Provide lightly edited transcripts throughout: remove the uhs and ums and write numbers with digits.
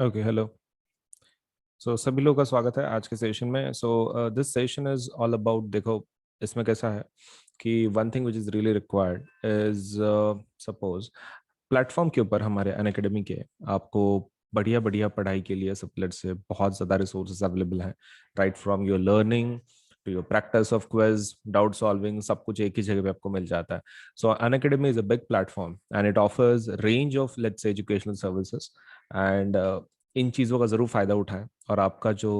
Okay, hello. सभी लोगों का स्वागत है आज के सेशन में। This session is all about, देखो इसमें कैसा है कि one thing which is really required is, suppose platform के ऊपर हमारे अनअकैडमी के आपको बढ़िया बढ़िया पढ़ाई के लिए सबलेट से बहुत ज़्यादा रिसोर्सेज अवेलेबल हैं। Right from your learning to your practice of quiz, doubt solving, सब कुछ एक ही जगह पे आपको मिल जाता है। सो Unacademy is a big platform and it offers range of let's say educational services and in चीज़ों का ज़रूर फ़ायदा उठाएं। और आपका जो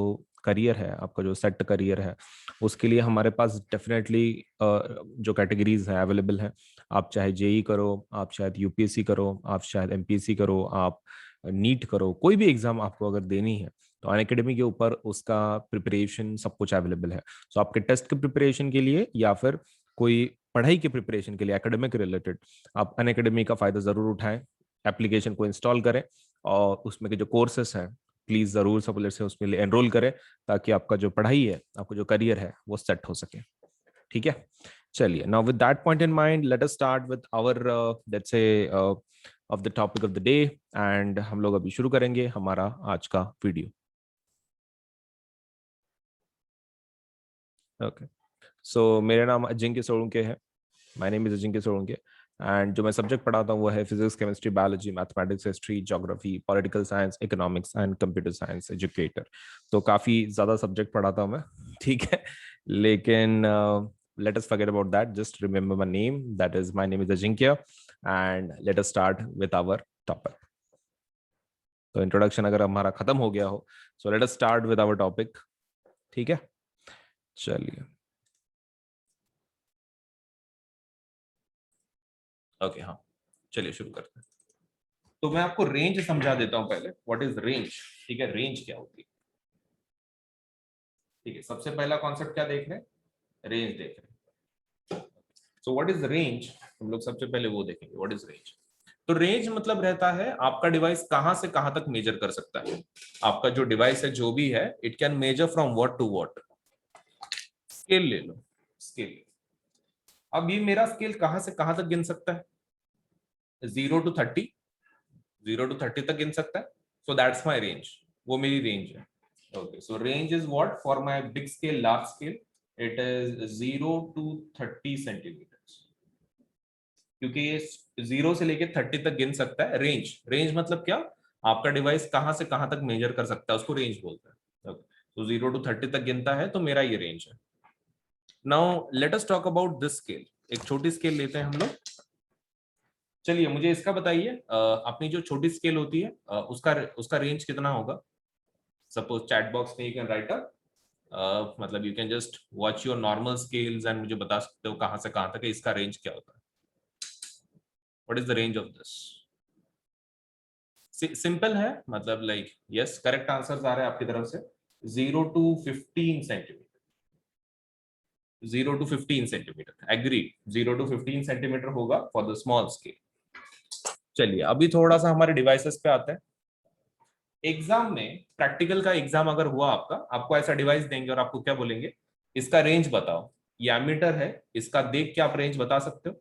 करियर है, आपका जो सेट करियर है, उसके लिए हमारे पास डेफिनेटली जो कैटेगरीज हैं अवेलेबल हैं। आप चाहे जेई करो, आप शायद यूपीएससी करो, आप शायद एमपीएससी करो, आप नीट करो, कोई भी एग्जाम आपको अगर देनी है तो अनअकैडमी के ऊपर उसका प्रिपरेशन सब कुछ अवेलेबल है। सो आपके टेस्ट के प्रिपरेशन के लिए या फिर कोई पढ़ाई के प्रिपरेशन के लिए एकेडमिक रिलेटेड, आप अनअकैडमी का फायदा जरूर उठाएं। एप्लीकेशन को इंस्टॉल करें और उसमें के जो कोर्सेस हैं प्लीज जरूर सबलेट से उसमें एनरोल करें, ताकि आपका जो पढ़ाई है, आपका जो करियर है वो सेट हो सके। ठीक है, चलिए। Now with that point in mind, let us start with our let's say of the topic of the day. And हम लोग अभी शुरू करेंगे हमारा आज का वीडियो। ओके, सो मेरा नाम अजिंक्य सोलंके है। My name is Ajinkya Solanke. And जो मैं सब्जेक्ट पढ़ाता हूँ वो है physics, chemistry, biology, mathematics, history, geography, political science, economics and computer science educator. तो काफ़ी ज़्यादा सब्जेक्ट पढ़ाता हूँ मैं। ठीक है, लेकिन let us forget about that. Just remember my name. That is, my name is Ajinkya. And let us start with our topic. तो इंट्रोडक्शन अगर हमारा खत्म हो गया हो, so let us start with our topic. ठीक है, चलिए। ओके, हाँ, चलिए शुरू करते हैं। तो मैं आपको रेंज समझा देता हूं पहले। What is range? ठीक है, रेंज क्या होती है? ठीक है, सबसे पहला कॉन्सेप्ट क्या देख रहे हैं? रेंज देख रहे हैं। सो व्हाट इज रेंज? हम लोग सबसे पहले वो देखेंगे, व्हाट इज रेंज। तो रेंज मतलब रहता है आपका डिवाइस कहां से कहां तक मेजर कर सकता है। आपका जो डिवाइस है जो भी है, it can measure from what to what. Scale ले लो, स्केल। अब ये मेरा स्केल कहां से कहां तक गिन सकता है? 0 to 30, 0 to 30 तक गिन सकता है। सो दैट्स माई रेंज, वो मेरी रेंज है। Okay, so range is what for my big scale, large scale, it is 0 to 30 centimetre. क्योंकि ये 0 से लेके 30 तक गिन सकता है। रेंज, रेंज मतलब क्या? आपका डिवाइस कहां से कहां तक मेजर कर सकता है, उसको रेंज बोलते हैं। तो 0 to 30 तक गिनता है, तो मेरा ये रेंज है। Now let us talk about this scale. एक छोटी स्केल लेते हैं हम लोग। चलिए मुझे इसका बताइए, अपनी जो छोटी स्केल होती है उसका उसका रेंज कितना होगा? सपोज चैट बॉक्स में यू कैन राइट अप, मतलब you can just watch your normal scales and मुझे बता सकते हो कहां से कहां तक है, इसका रेंज क्या होता है? What is the range of this? Simple है, मतलब लाइक यस, करेक्ट आंसर आ रहे हैं आपकी तरफ से। 0 to 15 centimetre. 0 to 15 centimetre, agree. 0 to 15 centimetre होगा फॉर द स्मॉल स्केल। चलिए अभी थोड़ा सा हमारे डिवाइसेस पे आते हैं। एग्जाम में, प्रैक्टिकल का एग्जाम अगर हुआ आपका, आपको ऐसा डिवाइस देंगे और आपको क्या बोलेंगे, इसका रेंज बताओ। ये एमीटर है, इसका देख के आप रेंज बता सकते हो?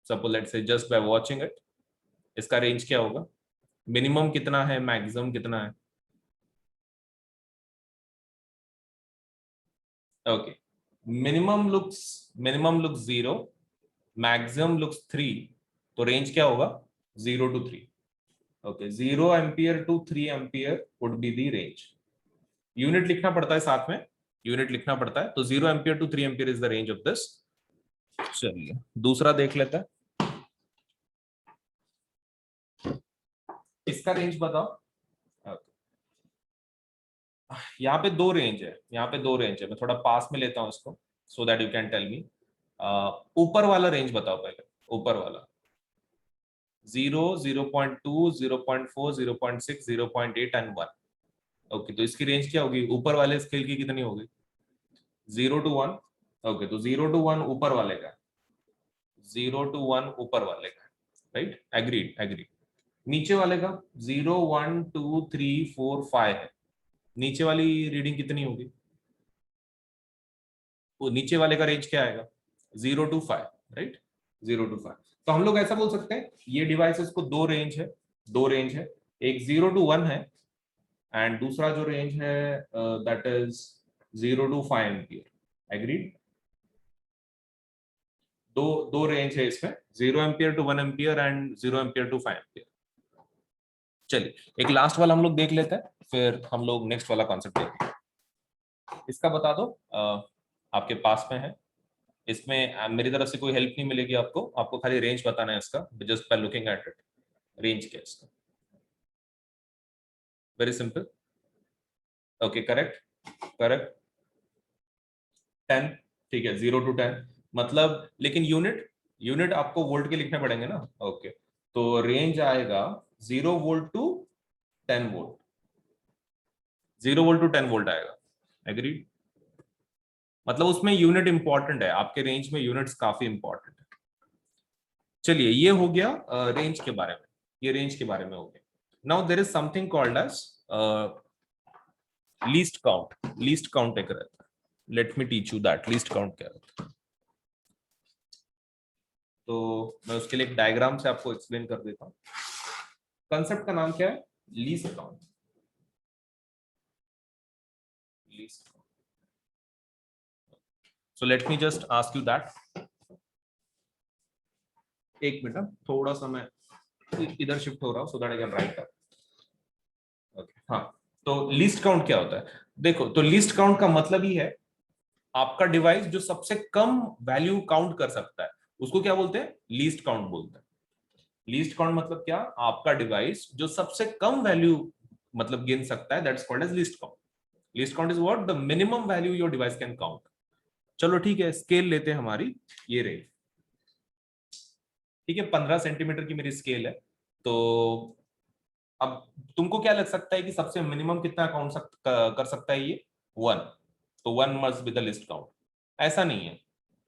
Suppose let's say just by watching it, इसका रेंज क्या होगा? मिनिमम कितना है, मैक्सिमम कितना है? Okay, minimum looks 0, maximum looks 3, तो रेंज क्या होगा? 0 to 3। Okay, 0 ampere to 3 ampere would be the range. Unit लिखना पड़ता है साथ में, यूनिट लिखना पड़ता है। तो 0 ampere to 3 ampere is the range of this. चलिए दूसरा देख लेते हैं, इसका रेंज बताओ। यहाँ पे दो रेंज है, यहाँ पे दो रेंज है। मैं थोड़ा पास में लेता हूँ इसको, so that you can tell me. ऊपर वाला रेंज बताओ पहले, ऊपर वाला। 0, 0.2, 0.4, 0.6, 0.8 एंड 1। ओके, तो इसकी रेंज क्या होगी? ऊपर वाले स्केल की कितनी होगी? 0 to 1। ओके, तो 0 to 1 ऊपर वाले का, 0 to 1 ऊपर वाले का, राइट, एग्रीड एग्रीड। नीचे वाले का 0, 1, 2, 3, 4, 5 है। नीचे वाली रीडिंग कितनी होगी? वो नीचे वाले का रेंज क्या आएगा? 0 to 5, राइट, 0 to 5। तो हम लोग ऐसा बोल सकते हैं ये डिवाइसेस को दो रेंज है, एक 0 to 1 है एंड दूसरा जो रेंज है that is 0 to 5 ampere. Agreed? दो दो रेंज है इसमें, 0 ampere to 1 ampere and 0 ampere to 5 ampere. चलिए एक लास्ट वाला हम लोग देख लेते हैं, फिर हम लोग नेक्स्ट वाला कॉन्सेप्ट देखेंगे। इसका बता दो, आपके पास में है, इसमें मेरी तरफ से कोई हेल्प नहीं मिलेगी आपको, आपको खाली रेंज बताना है इसका, just by looking at it. Range क्या है इसका? Very simple. Okay, correct correct, 10। ठीक है, 0 to 10 मतलब, लेकिन यूनिट आपको वोल्ट के लिखने पड़ेंगे ना। ओके, तो रेंज आएगा 0 volt to 10 volt, 0 volt to 10 volt आएगा। एग्री? मतलब उसमें यूनिट इंपॉर्टेंट है, आपके रेंज में यूनिट्स काफी इंपॉर्टेंट है। चलिए ये हो गया रेंज के बारे में, ये रेंज के बारे में हो गया। Now there is something called as least count. Least count एक रहता है, let me teach you that least count क्या रहता है। तो मैं उसके लिए एक डायग्राम से आपको एक्सप्लेन कर देता हूँ। कंसेप्ट का नाम क्या है? Least count. Least count. So let me just ask you that. एक मिनट, थोड़ा सा मैं इधर शिफ्ट हो रहा हूँ so that I can write up. Okay, हाँ। तो लीस्ट काउंट क्या होता है? देखो, तो लीस्ट काउंट का मतलब ही है आपका डिवाइस जो सबसे कम वैल्यू काउंट कर सकता है उसको क्या बोलते हैं? लीस्ट काउंट बोलते हैं। लीस्ट काउंट मतलब क्या? आपका डिवाइस जो सबसे कम वैल्यू मतलब गिन सकता है, that's called as least count. Least count is what? The minimum value your device can count. चलो ठीक है, स्केल लेते हैं हमारी, ये रही। ठीक है, 15 सेंटीमीटर की मेरी स्केल है। तो अब तुमको क्या लग सकता है कि सबसे मिनिमम कितना काउंट कर सकता है ये? 1। तो 1 must be the list count. ऐसा नहीं है,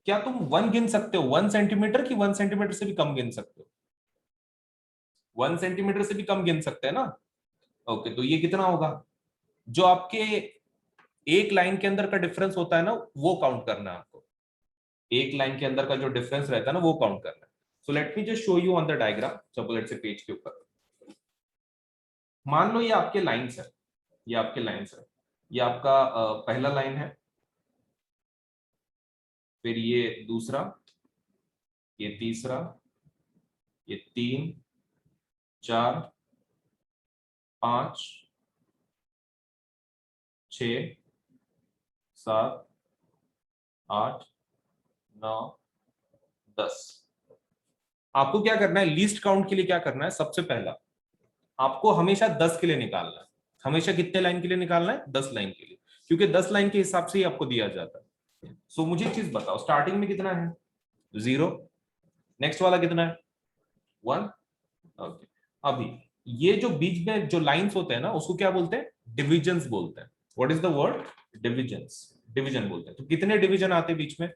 क्या तुम 1 गिन सकते हो 1 सेंटीमीटर की? 1 सेंटीमीटर से भी कम गिन सकते हो, 1 सेंटीमीटर से भी कम गिन सकते हैं ना। ओके, तो ये कितना होगा? जो आपके एक लाइन के अंदर का डिफरेंस होता है ना, वो काउंट करना है आपको। एक लाइन के अंदर का जो डिफरेंस रहता है ना, वो काउंट करना है। So let me just show you on the diagram. Suppose let's say page के ऊपर मान लो ये आपके लाइंस है, ये आपके लाइंस है, ये आपका पहला लाइन है, फिर ये दूसरा, ये तीसरा, ये 3, 4, 5, 6, 7, 8, 9, 10। आपको क्या करना है लीस्ट काउंट के लिए? क्या करना है? सबसे पहला आपको हमेशा 10 के लिए निकालना है। हमेशा कितने लाइन के लिए निकालना है? 10 लाइन के लिए, क्योंकि 10 लाइन के हिसाब से ही आपको दिया जाता है। सो मुझे एक चीज बताओ, स्टार्टिंग में कितना है? 0। नेक्स्ट वाला कितना है? 1। ओके, अभी ये जो बीच में जो लाइंस होते हैं ना, उसको क्या बोलते हैं? डिविजन्स बोलते हैं। What is the word? Divisions. Division बोलते हैं। तो कितने डिवीजन आते हैं बीच में?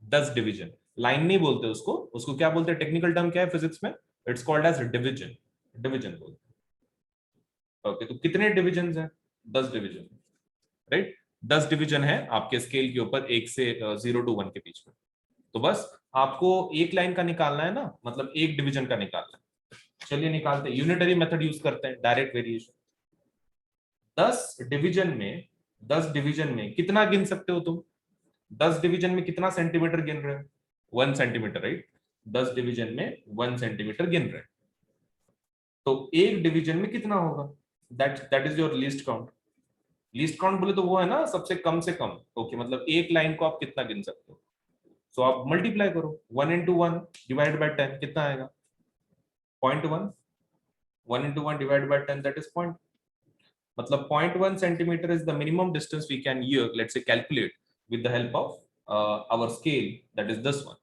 10 डिवीजन। लाइन नहीं बोलते उसको, उसको क्या बोलते हैं? टेक्निकल टर्म क्या है फिजिक्स में? It's called as division. Division बोलते हैं। ओके, तो कितने डिवीजन है? 10 डिवीजन, राइट। 10 डिवीजन है आपके स्केल के ऊपर, 1 से 0 to 1 के बीच में। तो बस आपको एक लाइन का निकालना है ना, मतलब एक डिवीजन का निकालना है। चलिए निकालते हैं, यूनिटरी मेथड यूज करते हैं, डायरेक्ट वेरिएशन। 10 डिवीजन में, 10 डिवीजन में कितना गिन सकते हो तुम? 10 डिवीजन में कितना सेंटीमीटर गिन रहे हो? 1 सेंटीमीटर, राइट। 10 डिवीजन में 1 सेंटीमीटर गिन रहे हैं, तो एक डिवीजन में कितना होगा? That is your least count. Least count बोले तो वो है ना सबसे कम से कम। ओके, मतलब एक लाइन को आप कितना गिन सकते हो? सो आप मल्टीप्लाई करो, 1 into 1 डिवाइड बाय 10 कितना आएगा? 0.1। 1 into 1 divided by 10, that is point, मतलब 0.1 centimeter is the minimum distance we can let's say calculate with the help of our scale, that is this one।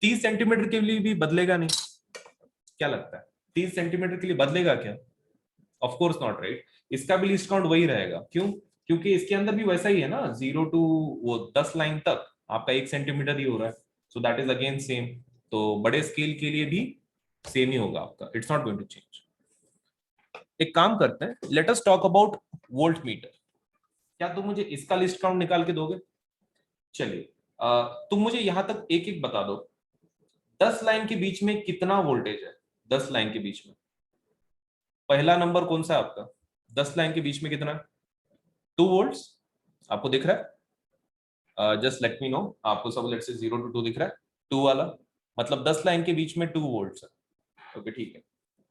30 centimetre के लिए भी बदलेगा नहीं? क्या लगता है 30 सेंटीमीटर के लिए बदलेगा क्या? Of course not, right. इसका भी लिस्ट काउंट वही रहेगा। क्यों? क्योंकि इसके अंदर भी वैसा ही है ना, 0 to वो 10 लाइन तक आपका 1 सेंटीमीटर ही हो रहा है। So that is again same. तो बड़े स्केल के लिए भी सेम ही होगा आपका, it's not going to change. एक काम करते हैं, let us talk about voltmeter. क्या तुम मुझे इसका लिस्ट काउंट निकाल के दोगे? चलिए तुम मुझे यहां तक एक एक बता दो। 10 लाइन के बीच में कितना वोल्टेज है? 10 लाइन के बीच में पहला नंबर कौन सा है आपका? 10 लाइन के बीच में कितना? 2 वोल्ट्स आपको दिख रहा है? जस्ट लेट मी नो, आपको सब लेट से 0 to 2 दिख रहा है? 2 वाला मतलब 10 लाइन के बीच में 2 वोल्ट्स है। ओके ठीक है।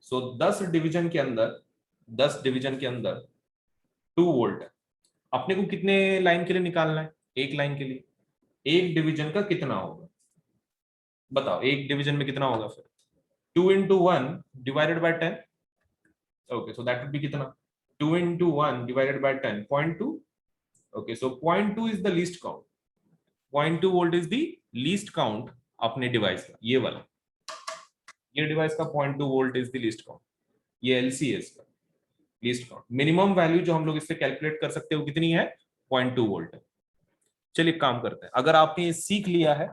सो 10 डिवीजन के अंदर 2 वोल्ट है। अपने को कितने लाइन के लिए निकालना है? एक लाइन के लिए। एक डिवीजन का कितना होगा बताओ? एक डिवीजन में कितना होगा फिर? 2 into 1 divided by 10. Okay, so that would be कितना? 2 into 1 divided by 10, 0.2. Okay, so 0.2 is the least count. 0.2 volt is the least count अपने डिवाइस का। ये वाला, ये डिवाइस का 0.2 volt is the least count. ये एलसी है इसका लीस्ट काउंट। मिनिमम वैल्यू जो हम लोग इससे कैलकुलेट कर सकते हो कितनी है? 0.2 वोल्ट है। चलिए काम करते हैं। अगर आपने ये सीख लिया है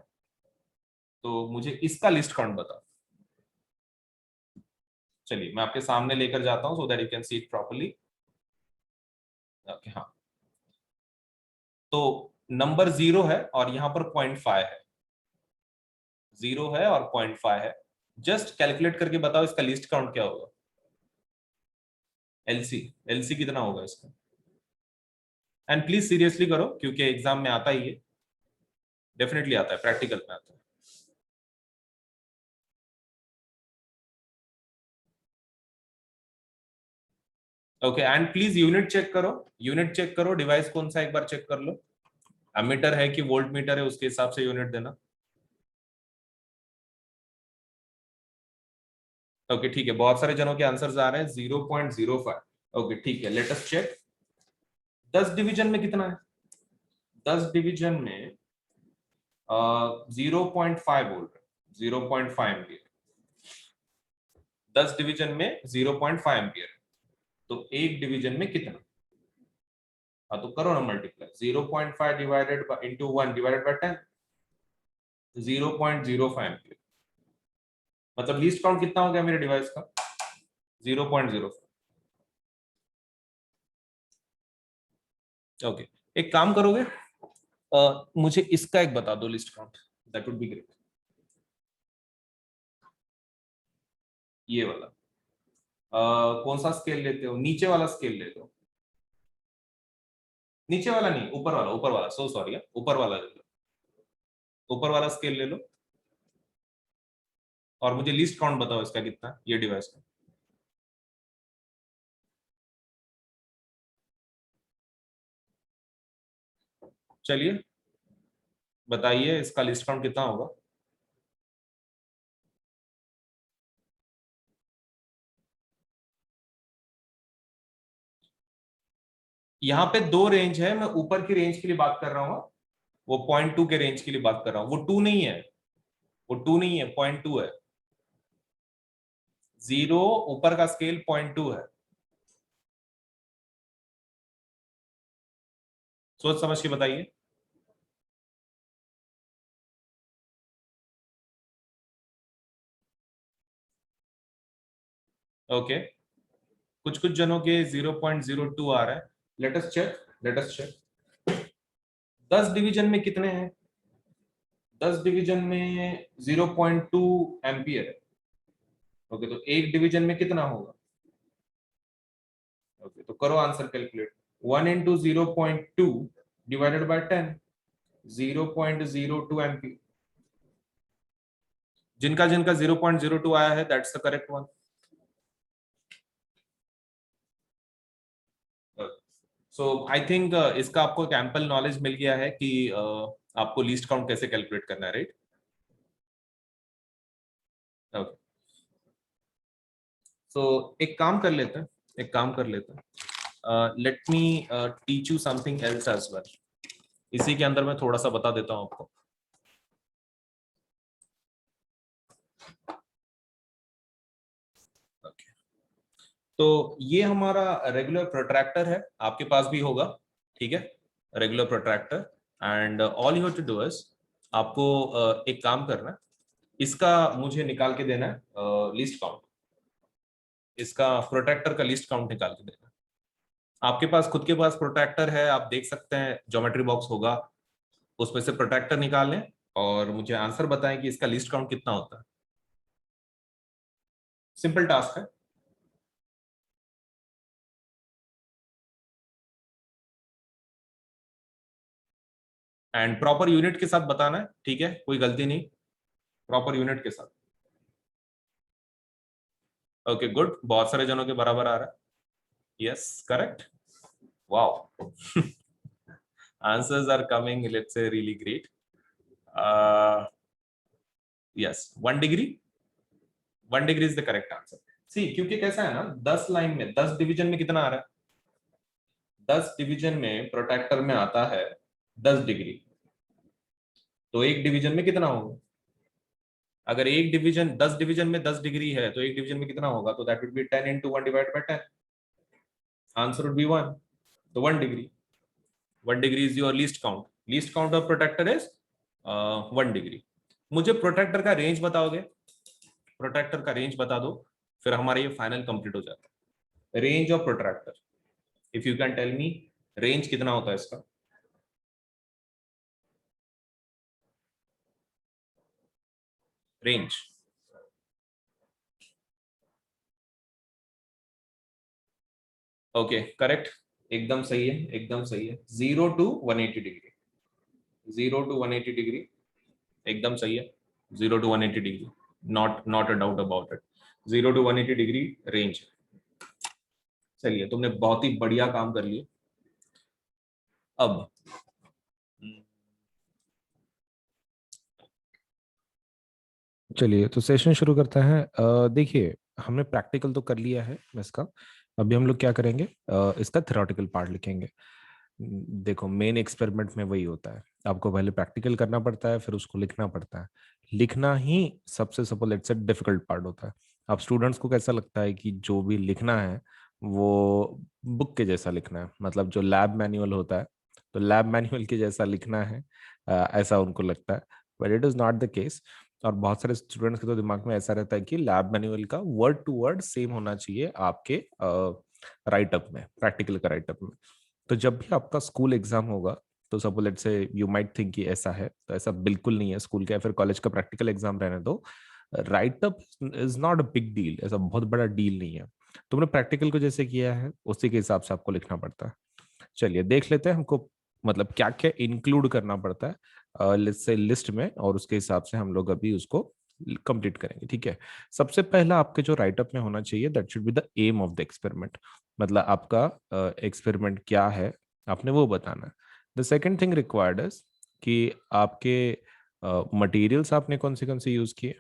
तो मुझे इसका लिस्ट काउंट बताओ। चलिए मैं आपके सामने लेकर जाता हूं सो that you can see it properly. Okay हाँ, तो नंबर 0 है और यहां पर 0.5 है। 0 है और 0.5 है। जस्ट कैलकुलेट करके बताओ इसका लिस्ट काउंट क्या होगा? एलसी, एलसी कितना होगा इसका? एंड प्लीज सीरियसली करो क्योंकि एग्जाम में आता ही है, डेफिनेटली आता है, प्रैक्टिकल में आता है। Okay and please unit check करो, यूनिट चेक करो। डिवाइस कौन सा एक बार चेक कर लो। एमीटर है कि वोल्ट मीटर है उसके हिसाब से यूनिट देना। ओके ठीक है, बहुत सारे जनों के आंसर्स आ रहे हैं 0.05। ओके ठीक है, लेट अस चेक। 10 डिवीजन में कितना है? 10 डिवीजन में 0.5 वोल्ट, 0.5 एम्पियर। 10 डिवीजन में 0.5 एम्पियर, तो एक डिवीजन में कितना? हाँ तो करो ना multiply. 0.5 divided by into 1 divided by 10, 0.05 ampere. मतलब लीस्ट काउंट कितना हो गया मेरे डिवाइस का? 0.05। ओके एक काम करोगे, मुझे इसका एक बता दो list count, that would be great. ये वाला कौन सा स्केल लेते हो? नीचे वाला स्केल ले लो। नीचे वाला नहीं, ऊपर वाला, ऊपर वाला, सो सॉरी, ऊपर वाला ले लो। ऊपर वाला स्केल ले लो और मुझे लिस्ट काउंट बताओ इसका कितना, ये डिवाइस का। चलिए बताइए इसका लिस्ट काउंट कितना होगा? यहाँ पे 2 रेंज है, मैं ऊपर की रेंज के लिए बात कर रहा हूँ। वो 0.2 के रेंज के लिए बात कर रहा हूँ। वो 2 नहीं है, वो 2 नहीं है, 0.2 है। 0 ऊपर का स्केल 0.2 है। सोच समझ के बताइए। ओके कुछ कुछ जनों के 0.02 आ रहा है। Let us check, let us check. 10 division में कितने हैं? 10 डिवीजन में 0.2 एम्पियर है। ओके तो एक डिवीजन में कितना होगा? ओके तो करो answer calculate. 1 into 0.2 divided by 10, 0.02 ampere. जिनका जिनका 0.02 आया है that's the correct one. So I think इसका आपको एक एम्पल नॉलेज मिल गया है कि आपको लीस्ट काउंट कैसे कैलकुलेट करना है, राइट? ओके सो एक काम कर लेते हैं, एक काम कर लेते हैं। Let me teach you something else as well. इसी के अंदर मैं थोड़ा सा बता देता हूं आपको। okay. तो ये हमारा रेगुलर प्रोट्रैक्टर है, आपके पास भी होगा, ठीक है? Regular protractor. And all you have to do is, आपको एक काम करना है, इसका मुझे निकाल के देना है लिस्ट काउंट। इसका प्रोट्रैक्टर का लिस्ट काउंट निकाल के देना। आपके पास खुद के पास प्रोट्रैक्टर है, आप देख सकते हैं ज्योमेट्री बॉक्स होगा, उसमें से प्रोट्रैक्टर निकाल लें और मुझे आंसर बताएं कि इसका लिस्ट काउंट कितना होता है। सिंपल टास्क है। एंड प्रॉपर यूनिट के साथ बताना है, ठीक है, कोई गलती नहीं, प्रॉपर यूनिट के साथ। ओके गुड, बहुत सारे जनों के बराबर आ रहा है। Yes correct, wow answers are coming, let's say really great. Yes 1 degree, 1 degree is the correct answer. See क्योंकि कैसा है ना, 10 लाइन में 10 डिवीजन में कितना आ रहा है, 10 डिवीजन में प्रोट्रैक्टर में आता है 10 डिग्री, तो एक डिवीजन में कितना होगा, अगर एक डिवीजन 10 डिवीजन में 10 डिग्री है तो एक डिवीजन में कितना होगा, तो that would be 10 into 1 divided by 10, answer would be 1, तो 1 degree. 1 degree is your least count of protractor is 1 degree. मुझे प्रोट्रैक्टर का रेंज बताओगे, प्रोट्रैक्टर का रेंज बता दो, फिर हमारा ये फाइनल कंप्लीट हो जाता है। Range of protractor, if you can tell me range कितना होता है इसका, रेंज। ओके करेक्ट, एकदम सही है, एकदम सही है, 0 to 180 डिग्री, 0 to 180 डिग्री, एकदम सही है, 0 to 180 degree, not a doubt about it, 0 to 180 degree range. चलिए तुमने बहुत ही बढ़िया काम कर लिया। अब चलिए तो सेशन शुरू करते हैं। देखिए हमने प्रैक्टिकल तो कर लिया है इसका, अभी हम लोग क्या करेंगे, इसका थ्योरेटिकल पार्ट लिखेंगे। देखो मेन एक्सपेरिमेंट में वही होता है, आपको पहले प्रैक्टिकल करना पड़ता है, फिर उसको लिखना पड़ता है। लिखना ही सबसे suppose let's say difficult part होता है। अब स्टूडेंट्स को कैसा लगता है कि जो भी लिखना है वो बुक के जैसा लिखना है, मतलब जो लैब मैनुअल होता है तो लैब मैनुअल के जैसा लिखना है, ऐसा उनको लगता है, but it is not the case. और बहुत सारे स्टूडेंट्स के तो दिमाग में ऐसा रहता है कि लैब मैनुअल का वर्ड टू वर्ड सेम होना चाहिए आपके राइटअप में, प्रैक्टिकल का राइटअप में। तो जब भी आपका स्कूल एग्जाम होगा तो suppose let's say you might think कि ऐसा है, तो ऐसा बिल्कुल नहीं है। स्कूल का या फिर कॉलेज का प्रैक्टिकल एग्जाम रहने दो, write up is not a big deal, ऐसा बहुत बड़ा डील नहीं है। तुमने प्रैक्टिकल को जैसे किया है उसी के हिसाब से आपको लिखना पड़ता है। चलिए देख लेते हैं हमको मतलब क्या क्या इंक्लूड करना पड़ता है लिस्ट से लिस्ट में, और उसके हिसाब से हम लोग अभी उसको कंप्लीट करेंगे, ठीक है। सबसे पहला आपके जो राइटअप में होना चाहिए, that should be the aim of the experiment, मतलब आपका एक्सपेरिमेंट क्या है आपने वो बताना है। The second thing required is कि आपके मटेरियल्स आपने कौन से यूज किए,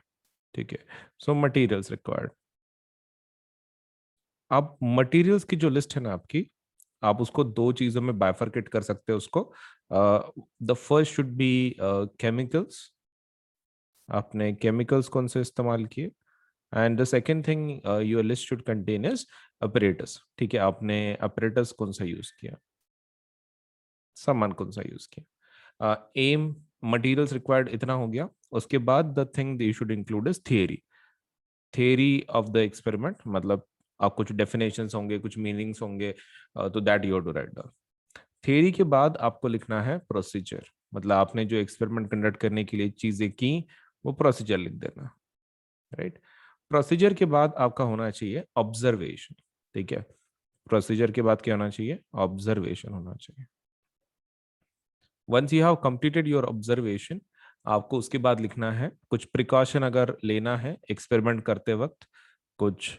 ठीक है। सो मटेरियल्स रिक्वायर्ड, आप मटेरियल्स की जो लिस्ट है ना आपकी, आप उसको दो चीजों में बाइफरकेट कर सकते हो उसको। The first should be chemicals, आपने केमिकल्स कौन से इस्तेमाल किए। And the second thing your list should contain is apparatus, ठीक है, आपने अपरेटस कौन सा यूज किया, सामान कौन सा यूज किया। एम मटेरियल्स रिक्वायर्ड इतना हो गया। उसके बाद the thing you should include is theory, theory of the experiment, मतलब आप कुछ डेफिनेशंस होंगे, कुछ मीनिंग्स होंगे, तो that you to write down. Theory के बाद आपको लिखना है प्रोसीजर, मतलब आपने जो एक्सपेरिमेंट कंडक्ट करने के लिए चीजें की वो प्रोसीजर लिख देना, राइट। प्रोसीजर के बाद आपका होना चाहिए ऑब्जर्वेशन, ठीक है। प्रोसीजर के बाद क्या होना चाहिए, ऑब्जर्वेशन होना चाहिए। Once you have completed your observation, आपको उसके बाद लिखना है कुछ प्रिकॉशन अगर लेना है एक्सपेरिमेंट करते वक्त, कुछ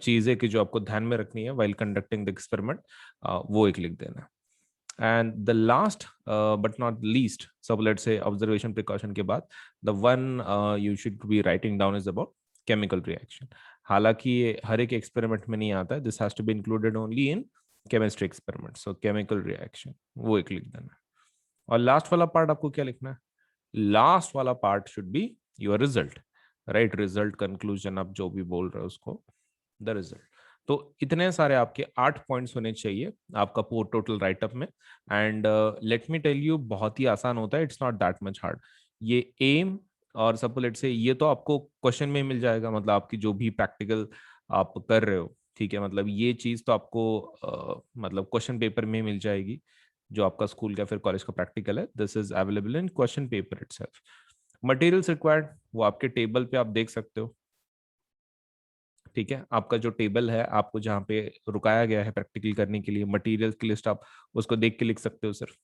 चीजें की जो आपको ध्यान में रखनी है वाइल कंडक्टिंग द एक्सपेरिमेंट, वो एक लिख देना। And the last but not least, सब लेट्स से ऑब्जर्वेशन प्रिकॉशन के बाद the one you should be writing down is about chemical reaction. हालांकि ये हर एक एक्सपेरिमेंट में नहीं आता है, this has to be included only in chemistry experiment, so chemical reaction वो एक लिख देना। और लास्ट वाला पार्ट आपको क्या लिखना है, लास्ट वाला part should be your result, right, result conclusion, आप जो भी बोल रहे हो उसको, द रिजल्ट। तो इतने सारे आपके 8 पॉइंट्स होने चाहिए आपका टोटल राइटअप में। And let me tell you, बहुत ही आसान होता है, it's not that much hard. ये एम और सपोज लेट से ये तो आपको क्वेश्चन में मिल जाएगा, मतलब आपकी जो भी प्रैक्टिकल आप कर रहे हो, ठीक है, मतलब ये चीज तो आपको मतलब क्वेश्चन पेपर में मिल जाएगी। जो आपका स्कूल का फिर कॉलेज का प्रैक्टिकल है, this is available in question paper itself. Materials required वो आपके टेबल पे आप देख सकते हो, ठीक है, आपका जो टेबल है, आपको जहाँ पे रुकाया गया है प्रैक्टिकल करने के लिए, मटेरियल्स की लिस्ट आप उसको देख के लिख सकते हो सिर्फ।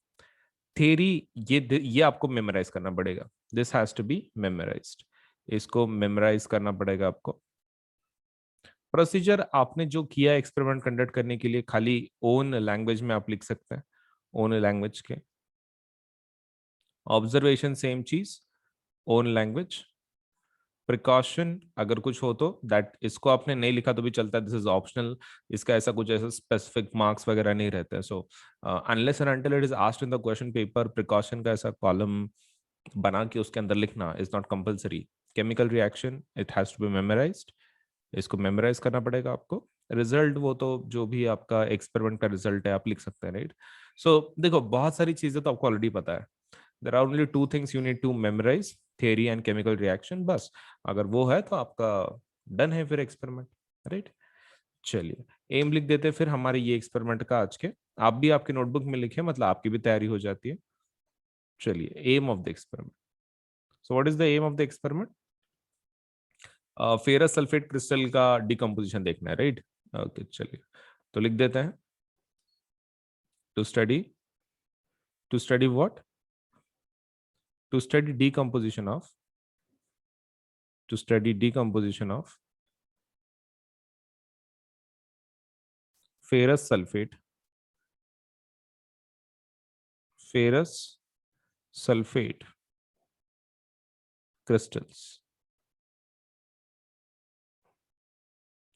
थ्योरी ये आपको मेमोराइज करना पड़ेगा, this has to be memorised, इसको मेमोराइज करना पड़ेगा आपको। प्रोसीजर आपने जो किया एक्सपेरिमेंट कंडक्ट करने के लिए, खाली ओन लैंग्वेज में आप लिख सकते हैं, ओन लैंग्वेज के। ऑब्जर्वेशन सेम चीज, ओन लैंग्वेज। प्रिकॉशन अगर कुछ हो तो दैट, इसको आपने नहीं लिखा तो भी चलता है, दिस इज ऑप्शनल, इसका ऐसा कुछ ऐसा स्पेसिफिक मार्क्स वगैरह नहीं रहते। So unless and until it is asked in the question paper, precaution का ऐसा कॉलम बना के उसके अंदर लिखना is not compulsory. Chemical reaction it has to be memorised, इसको मेमोराइज करना पड़ेगा आपको। रिजल्ट वो तो जो भी आपका एक्सपेरिमेंट का रिजल्ट है आप लिख सकते हैं, राइट। सो देखो बहुत सारी चीजें तो आपको ऑलरेडी पता है, there are only two things you need to memorise, theory and chemical reaction, बस। अगर वो है तो आपका डन है फिर एक्सपेरिमेंट, राइट। चलिए एम लिख देते हैं फिर हमारे ये एक्सपेरिमेंट का आज के, आप भी आपके नोटबुक में लिखे, मतलब आपकी भी तैयारी हो जाती है। चलिए aim of the experiment, so what is the aim of the experiment? Ferrous sulphate crystal का डिकम्पोजिशन देखना है, राइट। ओके चलिए तो लिख देते हैं, to study, to study what? To study decomposition of, to study decomposition of ferrous sulfate, ferrous sulfate crystals,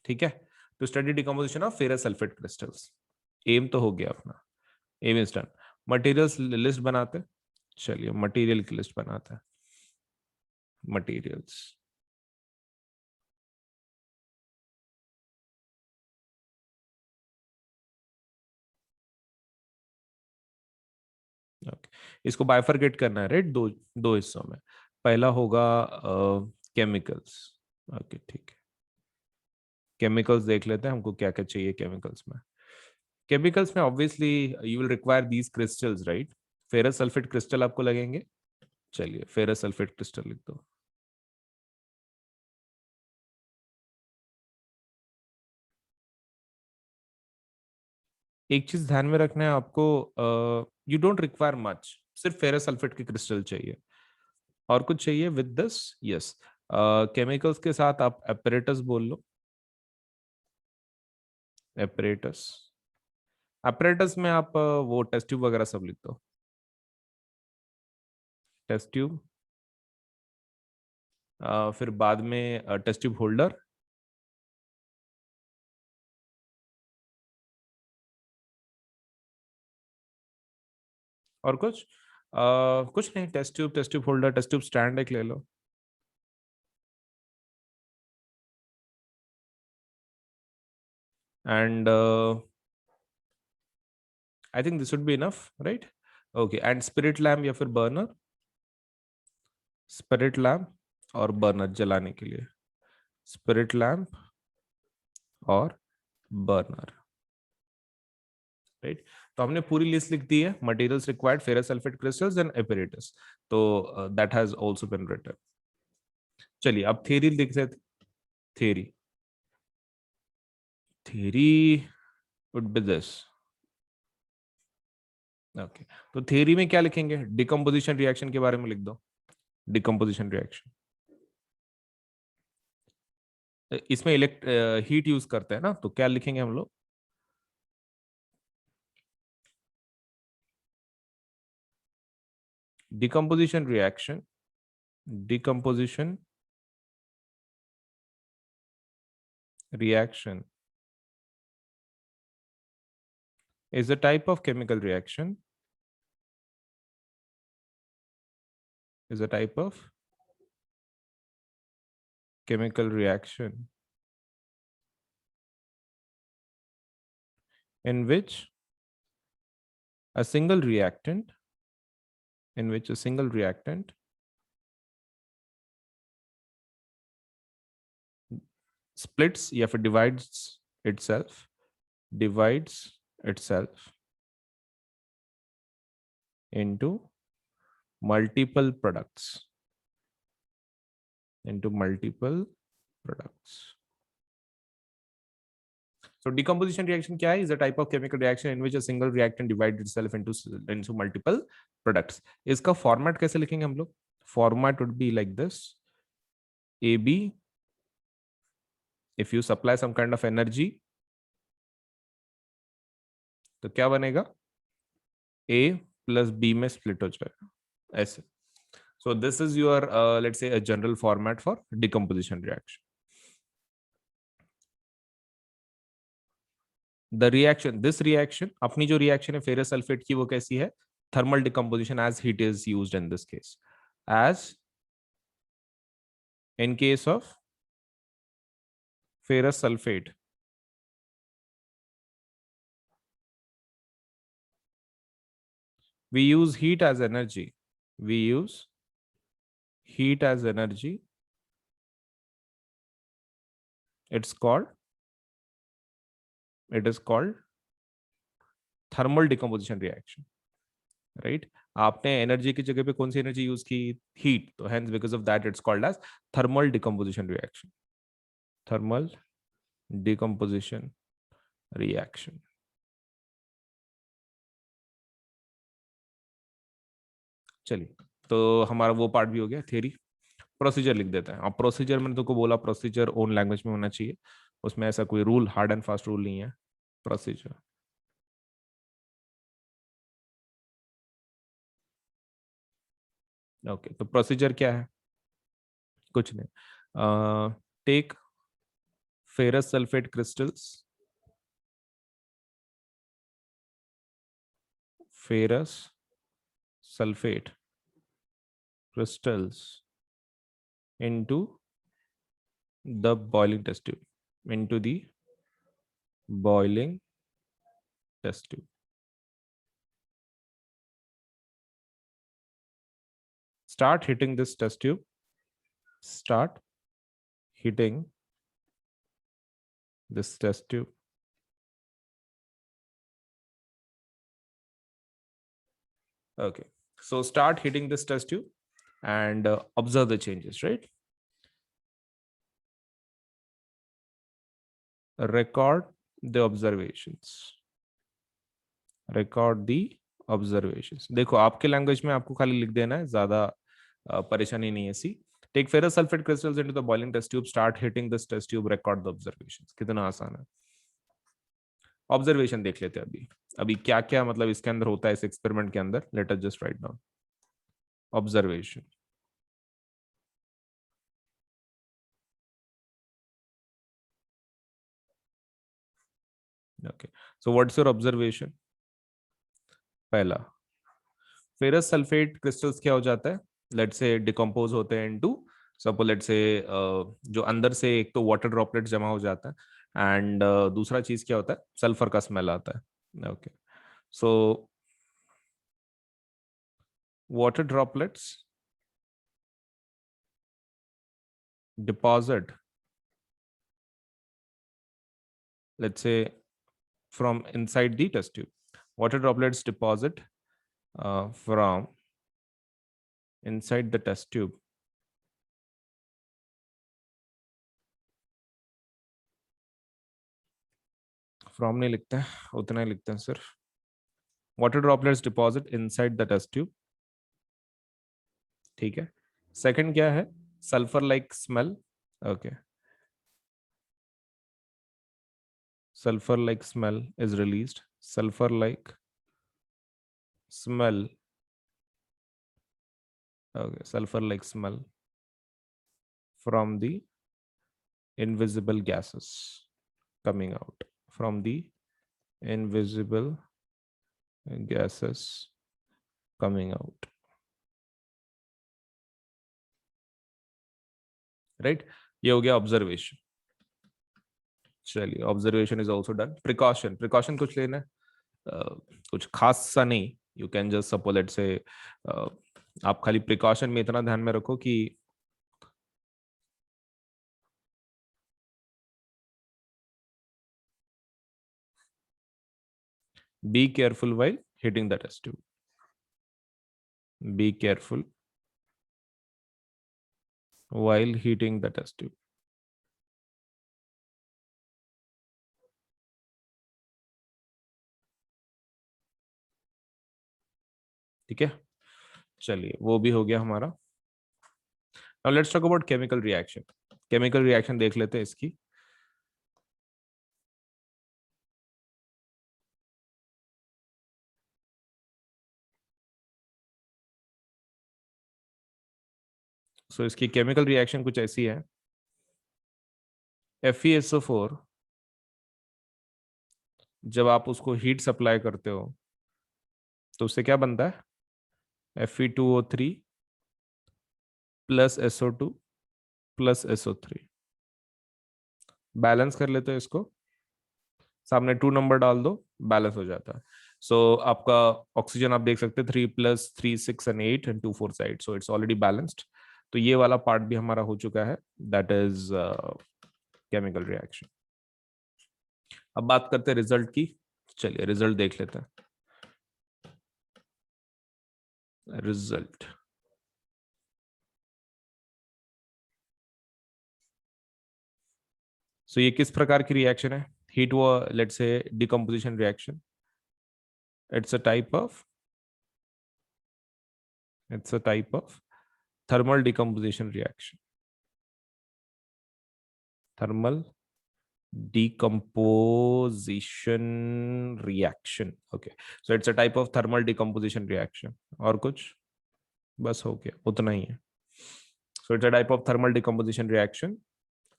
ठीक है। To study decomposition of ferrous sulphate crystals, aim तो हो गया अपना, aim is done. Materials list बनाते हैं, चलिए material की लिस्ट बनाते हैं। मटेरियल्स, ओके, इसको बाइफरकेट करना है, राइट, दो दो हिस्सों में। पहला होगा केमिकल्स, ओके ठीक है। केमिकल्स देख लेते हैं हमको क्या क्या चाहिए केमिकल्स में। केमिकल्स में obviously you will require these crystals, right. Ferrous sulphate crystal आपको लगेंगे, चलिए फेरस सल्फेट क्रिस्टल लिख दो। एक चीज ध्यान में रखना है आपको, यू डोंट रिक्वायर मच, सिर्फ फेरस सल्फेट के क्रिस्टल चाहिए। और कुछ चाहिए विद दिस? यस, केमिकल्स के साथ आप एपरेटस बोल लो, एपरेटस। एपरेटस में आप वो टेस्ट ट्यूब वगैरह सब लिख दो, टेस्ट ट्यूब। फिर बाद में टेस्ट ट्यूब होल्डर, और कुछ कुछ नहीं, test tube holder, test tube stand एक ले लो। And I think this would be enough, right. Okay, and spirit lamp या फिर बर्नर, स्पिरिट लैम्प और बर्नर जलाने के लिए, स्पिरिट लैम्प और बर्नर, राइट। तो हमने पूरी लिस्ट लिख दी है, materials required ferrous sulphate crystals and apparatus, तो that has also been written. चलिए अब थ्योरी लिख लेते, theory, theory would be this, okay. तो थ्योरी में क्या लिखेंगे? डिकम्पोजिशन रिएक्शन के बारे में लिख दो, डिकम्पोजिशन रिएक्शन। इसमें हीट यूज करते हैं ना, तो क्या लिखेंगे हम लोग? decomposition reaction, decomposition reaction is a type of chemical reaction, is a type of chemical reaction in which a single reactant, in which a single reactant splits या फिर divides itself into multiple products, into multiple products, So decomposition reaction क्या है? Is a type of chemical reaction in which a single reactant divides itself into multiple products. इसका format कैसे लिखेंगे हम लोग? Format would be like this. AB, if you supply some kind of energy, तो क्या बनेगा? A plus B में split हो जाएगा ऐसे. So this is your let's say a general format for decomposition reaction. The reaction, this reaction, अपनी जो reaction है ferrous sulfate की वो कैसी है? Thermal decomposition as heat is used in this case. As in case of ferrous sulfate, we use heat as energy. We use heat as energy. It is called thermal decomposition reaction. Right आपने energy की जगह पे कौन सी energy use की heat तो hence because of that it's called as thermal decomposition reaction thermal decomposition reaction चलिए तो हमारा वो पार्ट भी हो गया थ्योरी प्रोसीजर लिख देते हैं अब प्रोसीजर मैंने तुमको बोला प्रोसीजर ओन लैंग्वेज में होना चाहिए उसमें ऐसा कोई rule hard and fast rule नहीं है प्रोसीजर ओके तो प्रोसीजर क्या है कुछ नहीं take ferrous sulfate crystals ferrous sulfate crystals into the boiling test tube into the boiling test tube start hitting this test tube start hitting this test tube okay so start hitting this test tube and observe the changes right record the observations record the observations देखो आपके language में आपको खाली लिख देना है ज्यादा परेशानी नहीं है see take ferrous sulphate crystals into the boiling test tube start heating this test tube record the observations कितना आसान है ऑब्जर्वेशन देख लेते हैं अभी अभी क्या क्या मतलब इसके अंदर होता है इस एक्सपेरिमेंट के अंदर let us just write down observation okay so what's your observation पहला फेरस सल्फेट क्रिस्टल्स क्या हो जाता है लेट्स से डिकम्पोज होते हैं इनटू सपोज लेट्स से जो अंदर से एक तो वाटर ड्रॉपलेट जमा हो जाता है एंड दूसरा चीज क्या होता है सल्फर का स्मेल आता है okay so water droplets deposit let's say from inside the test tube water droplets deposit from inside the test tube from नहीं लिखते हैं उतना ही लिखते हैं सिर्फ water droplets deposit inside the test tube ठीक है सेकंड क्या है sulphur like smell okay sulfur like smell is released sulfur like smell okay sulfur like smell from the invisible gases coming out from the invisible gases coming out right ये हो गया observation चलिए observation is also done precaution precaution कुछ लेना है कुछ खास सा नहीं you can just suppose let's say आप खाली प्रिकॉशन में इतना ध्यान में रखो कि be careful while hitting the test tube be careful while heating the test tube ठीक है, चलिए वो भी हो गया हमारा। Now let's talk about chemical reaction. Chemical reaction देख लेते हैं इसकी। सो इसकी केमिकल रिएक्शन कुछ ऐसी है। FeSO4 जब आप उसको हीट सप्लाई करते हो तो उससे क्या बनता है, Fe2O3 plus SO2 plus SO3। Balance कर लेते हो इसको, सामने 2 नंबर डाल दो, बैलेंस हो जाता है। सो आपका ऑक्सीजन आप देख सकते हैं 3+3 6 and 8 and 2 4 side, so it's already balanced. तो ये वाला पार्ट भी हमारा हो चुका है, दैट इज केमिकल रिएक्शन। अब बात करते हैं रिजल्ट की। चलिए रिजल्ट देख लेते हैं। रिजल्ट, सो ये किस प्रकार की रिएक्शन है? हीट व let's say decomposition reaction. It's a type of thermal decomposition reaction. Thermal decomposition reaction. Okay, so it's a type of thermal decomposition reaction. और कुछ? बस हो गया, उतना ही है। So it's a type of thermal decomposition reaction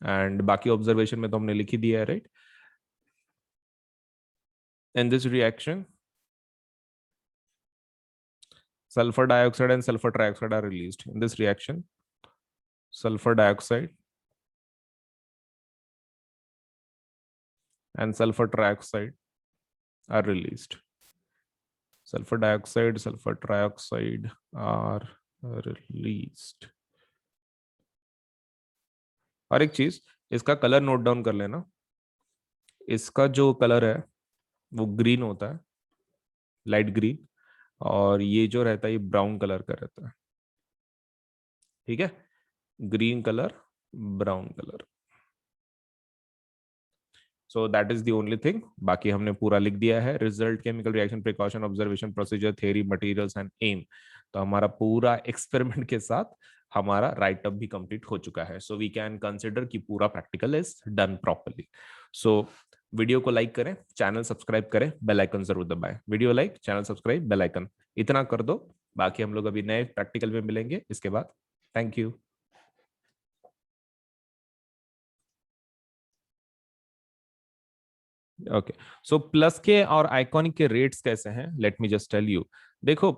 and बाकी observation में तो हमने लिख ही दिया है, right? In this reaction, sulfur dioxide and sulfur trioxide are released. In this reaction, sulfur dioxide and sulfur trioxide are released. Sulfur dioxide, sulfur trioxide are released. और एक चीज, इसका कलर नोट डाउन कर लेना। इसका जो कलर है वो ग्रीन होता है, लाइट ग्रीन, और ये जो रहता है ये ब्राउन कलर का रहता है। ठीक है, green colour, brown colour. So that is the only thing, बाकी हमने पूरा लिख दिया है। Result, chemical reaction, precaution, observation, procedure, theory, materials and aim. तो हमारा पूरा एक्सपेरिमेंट के साथ हमारा राइट अप भी कंप्लीट हो चुका है। सो वी कैन कंसिडर कि पूरा practical is done properly. So video को लाइक करें, चैनल सब्सक्राइब करें, बेल आइकन जरूर दबाएं। Video like, channel subscribe, bell icon, इतना कर दो। बाकी हम लोग अभी नए प्रैक्टिकल में मिलेंगे इसके बाद। Thank you. Okay, so plus के और आइकॉनिक के रेट्स कैसे हैं, let me just tell you. देखो,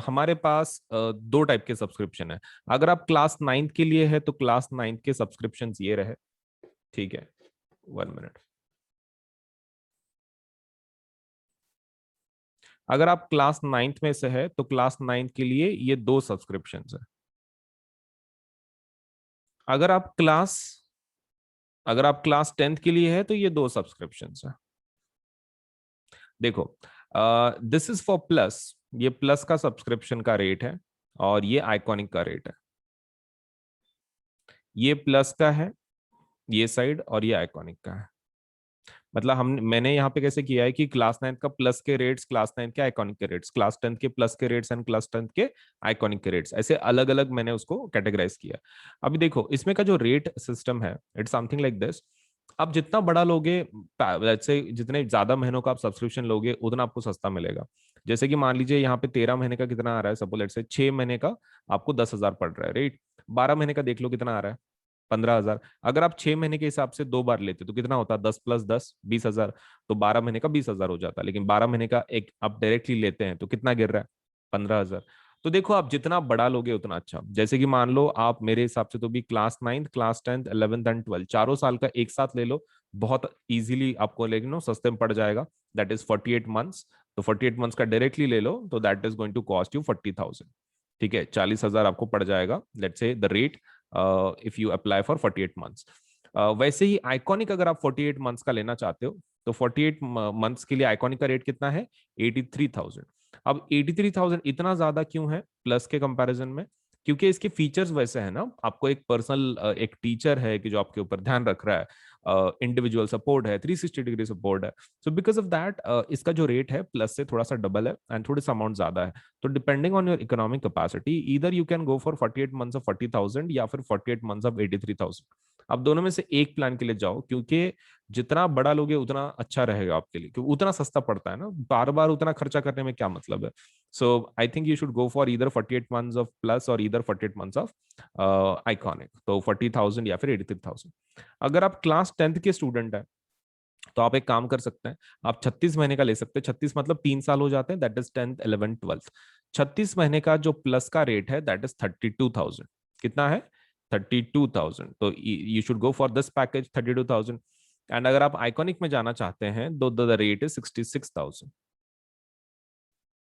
हमारे पास दो टाइप के सब्सक्रिप्शन है। अगर आप क्लास 9th के लिए है तो क्लास 9th के सब्सक्रिप्शन ये रहे। ठीक है, 1 मिनट। अगर आप क्लास 9th में से है तो क्लास 9th के लिए ये 2 सब्सक्रिप्शन है। अगर आप क्लास अगर आप क्लास 10th के लिए है तो ये 2 सब्सक्रिप्शन है। देखो, दिस इज फॉर प्लस, ये प्लस का सब्सक्रिप्शन का रेट है और ये आइकॉनिक का रेट है। ये प्लस का है ये साइड, और ये आइकॉनिक का है। मतलब मैंने यहाँ पे कैसे किया है कि क्लास 9th का प्लस के रेट्स, क्लास 9th के आइकॉनिक के रेट्स, क्लास 10th के प्लस के रेट्स एंड क्लास 10th के आइकॉनिक के रेट्स, ऐसे अलग अलग मैंने उसको कैटेगराइज किया। अभी देखो इसमें का जो रेट सिस्टम है, इट्स समथिंग लाइक दिस। आप जितना बड़ा लोगे, से जितने ज्यादा महीनों का आप सब्सक्रिप्शन लोगे उतना आपको सस्ता मिलेगा। जैसे कि मान लीजिए यहाँ पे 13 महीने का कितना आ रहा है, सपोज लेट से 6 महीने का आपको 10,000 पड़ रहा है, राइट। 12 महीने का देख लो कितना आ रहा है, 15,000। अगर आप 6 महीने के हिसाब से 2 बार लेते तो कितना होता है, 10+10 20,000। तो 12 महीने का 20,000 हो जाता है। लेकिन 12 महीने का एक आप डायरेक्टली लेते हैं तो कितना गिर रहा है, 15,000। तो देखो आप जितना बड़ा लोगे उतना अच्छा। जैसे कि मान लो आप मेरे हिसाब से तो भी class 9th, class 10th, 11th and 12th चारों साल का एक साथ ले लो, बहुत इजीली आपको लेकिन सस्ते में पड़ जाएगा। That is 48 months. तो 48 मंथ्स का डायरेक्टली ले लो तो that is going to cost you 40,000। ठीक है, 40,000 आपको पड़ जाएगा, let's say the rate if you apply for 48 months. वैसे ही आइकॉनिक अगर आप 48 मंथ्स का लेना चाहते हो तो 48 मंथ्स के लिए आइकॉनिक का रेट कितना है, 83,000। अब 83,000 इतना ज्यादा क्यों है प्लस के कंपैरिजन में? क्योंकि इसके फीचर्स वैसे हैं ना, आपको एक पर्सनल एक टीचर है कि जो आपके ऊपर ध्यान रख रहा है, इंडिविजुअल सपोर्ट है, 360 डिग्री सपोर्ट है। सो बिकॉज ऑफ दैट इसका जो रेट है प्लस से थोड़ा सा डबल है एंड थोड़ी सा अमाउंट ज्यादा है। तो depending on your economic capacity either you can go for 48 months of 40,000 या फिर 48 मंथ्स ऑफ 83,000। आप दोनों में से एक प्लान के लिए जाओ, क्योंकि जितना बड़ा लोगे उतना अच्छा रहेगा आपके लिए, क्योंकि उतना सस्ता पड़ता है ना, बार बार उतना खर्चा करने में क्या मतलब है। So I think you should go for either 48 months of Plus और ईदर 48 मंथ्स ऑफ आइकॉनिक, तो 40,000 या फिर 83,000। अगर आप क्लास 10th के स्टूडेंट हैं तो आप एक काम कर सकते हैं, आप 36 महीने का ले सकते हैं। 36 मतलब 3 साल हो जाते हैं, that is 10th 11th 12th। 36 महीने का जो प्लस का रेट है दैट इज 32,000। कितना है? 32,000। तो you should go for this package 32,000। And अगर आप आइकॉनिक में जाना चाहते हैं तो द रेट इज 66,000।